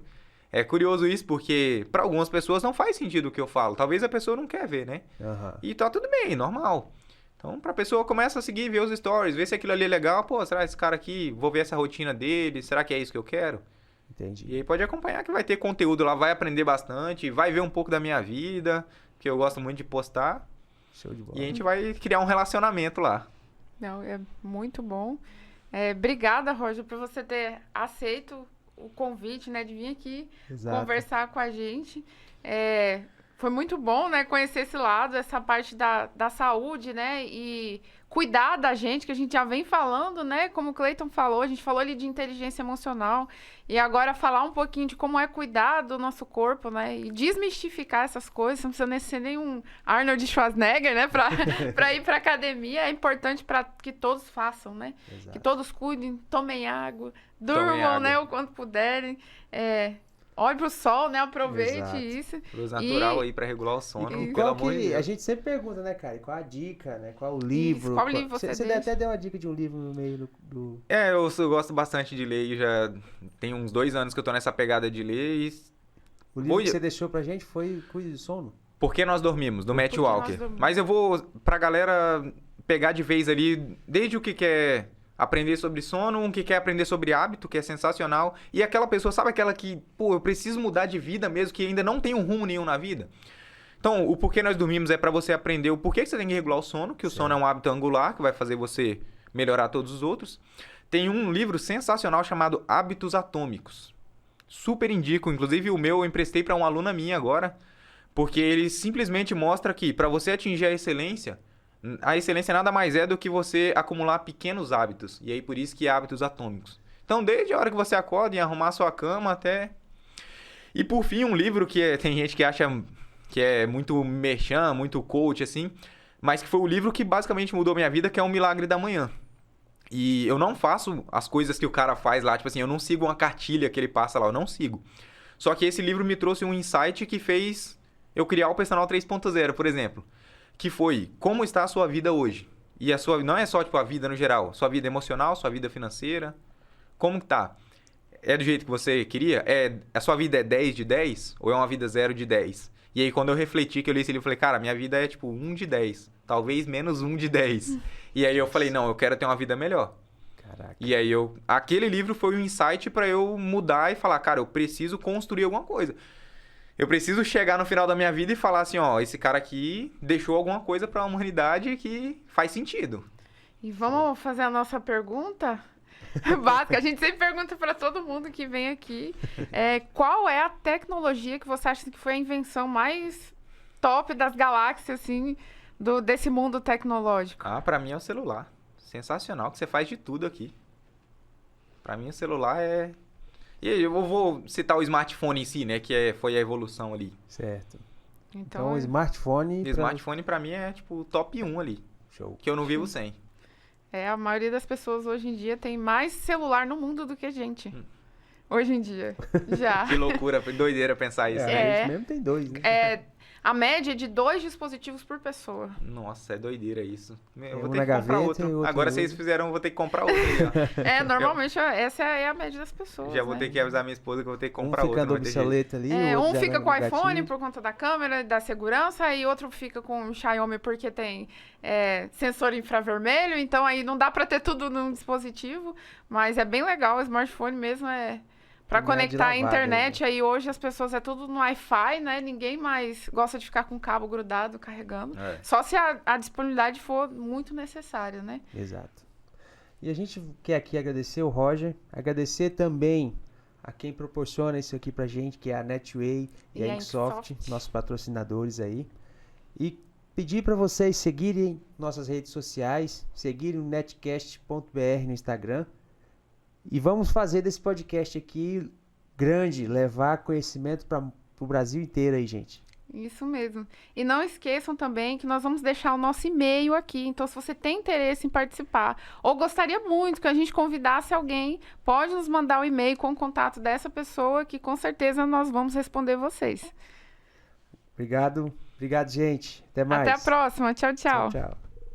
É curioso isso, porque para algumas pessoas não faz sentido o que eu falo. Talvez a pessoa não quer ver, né? Uhum. E tá tudo bem, normal. Então, pra pessoa começa a seguir, ver os stories, ver se aquilo ali é legal. Pô, será esse cara aqui, vou ver essa rotina dele, será que é isso que eu quero? Entendi. E aí pode acompanhar que vai ter conteúdo lá, vai aprender bastante, vai ver um pouco da minha vida, que eu gosto muito de postar. Show de bola. E a gente vai criar um relacionamento lá. Não, é muito bom. Obrigada, Roger, por você ter aceito o convite, né, de vir aqui Exato. conversar com a gente. Foi muito bom, né, conhecer esse lado, essa parte da saúde, né, e cuidar da gente, que a gente já vem falando, né, como o Cleiton falou, a gente falou ali de inteligência emocional, e agora falar um pouquinho de como é cuidar do nosso corpo, né, e desmistificar essas coisas, não precisa nem ser nenhum Arnold Schwarzenegger, né, para ir para academia, é importante para que todos façam, né, Exato. que todos cuidem, tomem água, durmam, né, o quanto puderem, olhe pro sol, né? Aproveite Exato. isso. Luz natural aí pra regular o sono, E pelo qual amor de que... Deus. A gente sempre pergunta, né, cara? Qual a dica, né? Qual o livro? Qual livro você Você deixa? até deu uma dica de um livro no meio do... Eu gosto bastante de ler, já tem uns 2 anos que eu tô nessa pegada de ler e... O livro que você deixou pra gente foi Cuide do Sono? Por que Nós Dormimos, do Matt Por que Nós Walker. Dormimos. Mas eu vou, pra galera pegar de vez ali, desde o que quer aprender sobre sono, um que quer aprender sobre hábito, que é sensacional, e aquela pessoa, sabe aquela que, pô, eu preciso mudar de vida mesmo, que ainda não tem um rumo nenhum na vida? Então, o Porquê Nós Dormimos é pra você aprender o porquê que você tem que regular o sono, que o sono é um hábito angular, que vai fazer você melhorar todos os outros. Tem um livro sensacional chamado Hábitos Atômicos. Super indico, inclusive o meu eu emprestei pra uma aluna minha agora, porque ele simplesmente mostra que para você atingir a excelência nada mais é do que você acumular pequenos hábitos. E aí por isso que hábitos atômicos. Então desde a hora que você acorda e arrumar a sua cama até... E por fim um livro que tem gente que acha que é muito merchan, muito coach assim, mas que foi o livro que basicamente mudou minha vida, que é O Milagre da Manhã. E eu não faço as coisas que o cara faz lá, tipo assim, eu não sigo uma cartilha que ele passa lá, eu não sigo. Só que esse livro me trouxe um insight que fez eu criar o Personal 3.0, por exemplo. Que foi, como está a sua vida hoje? E a sua, não é só tipo a vida no geral, sua vida emocional, sua vida financeira. Como que tá? É do jeito que você queria? A sua vida é 10 de 10? Ou é uma vida 0 de 10? E aí quando eu refleti que eu li esse livro, eu falei, cara, minha vida é tipo 1 de 10. Talvez menos 1 de 10. E aí eu falei, não, eu quero ter uma vida melhor. Caraca. E aí aquele livro foi um insight pra eu mudar e falar, cara, eu preciso construir alguma coisa. Eu preciso chegar no final da minha vida e falar assim, ó, esse cara aqui deixou alguma coisa pra humanidade que faz sentido. E vamos fazer a nossa pergunta básica. A gente sempre pergunta para todo mundo que vem aqui. Qual é a tecnologia que você acha que foi a invenção mais top das galáxias, assim, desse mundo tecnológico? Pra mim é o celular. Sensacional, que você faz de tudo aqui. Pra mim o celular é... E aí eu vou citar o smartphone em si, né? Que foi a evolução ali. Certo. Então, Então o smartphone... O smartphone pra mim é tipo o top 1 ali. Show. Que eu não vivo sem. a maioria das pessoas hoje em dia tem mais celular no mundo do que a gente. Hoje em dia, já. Que loucura, doideira pensar isso, A né? gente mesmo tem 2, né? A média é de 2 dispositivos por pessoa. Nossa, é doideira isso. Eu Um vou ter na que comprar gaveta e outro. outro Agora no vocês uso. fizeram, eu vou ter que comprar outro aí, ó. Normalmente essa é a média das pessoas. Já vou né? ter que avisar minha esposa que eu vou ter que comprar Um outro. ficando não vai ter jeito. obsoleto ali, o outro Um já fica vai com no iPhone gatilho. por conta da câmera, da segurança, e outro fica com o Xiaomi porque tem sensor infravermelho, então aí não dá para ter tudo num dispositivo, mas é bem legal, o smartphone mesmo para Não é de conectar a lavada, internet, aí hoje as pessoas é tudo no Wi-Fi, né? Ninguém mais gosta de ficar com o cabo grudado carregando, só se a disponibilidade for muito necessária, né? Exato. E a gente quer aqui agradecer o Roger, agradecer também a quem proporciona isso aqui pra gente, que é a Netway e a Inksoft, nossos patrocinadores aí. E pedir para vocês seguirem nossas redes sociais, seguirem o netcast.br no Instagram. E vamos fazer desse podcast aqui grande, levar conhecimento para o Brasil inteiro aí, gente. Isso mesmo. E não esqueçam também que nós vamos deixar o nosso e-mail aqui. Então, se você tem interesse em participar ou gostaria muito que a gente convidasse alguém, pode nos mandar o e-mail com o contato dessa pessoa que com certeza nós vamos responder vocês. Obrigado, gente. Até mais. Até a próxima. Tchau, tchau. Tchau, tchau.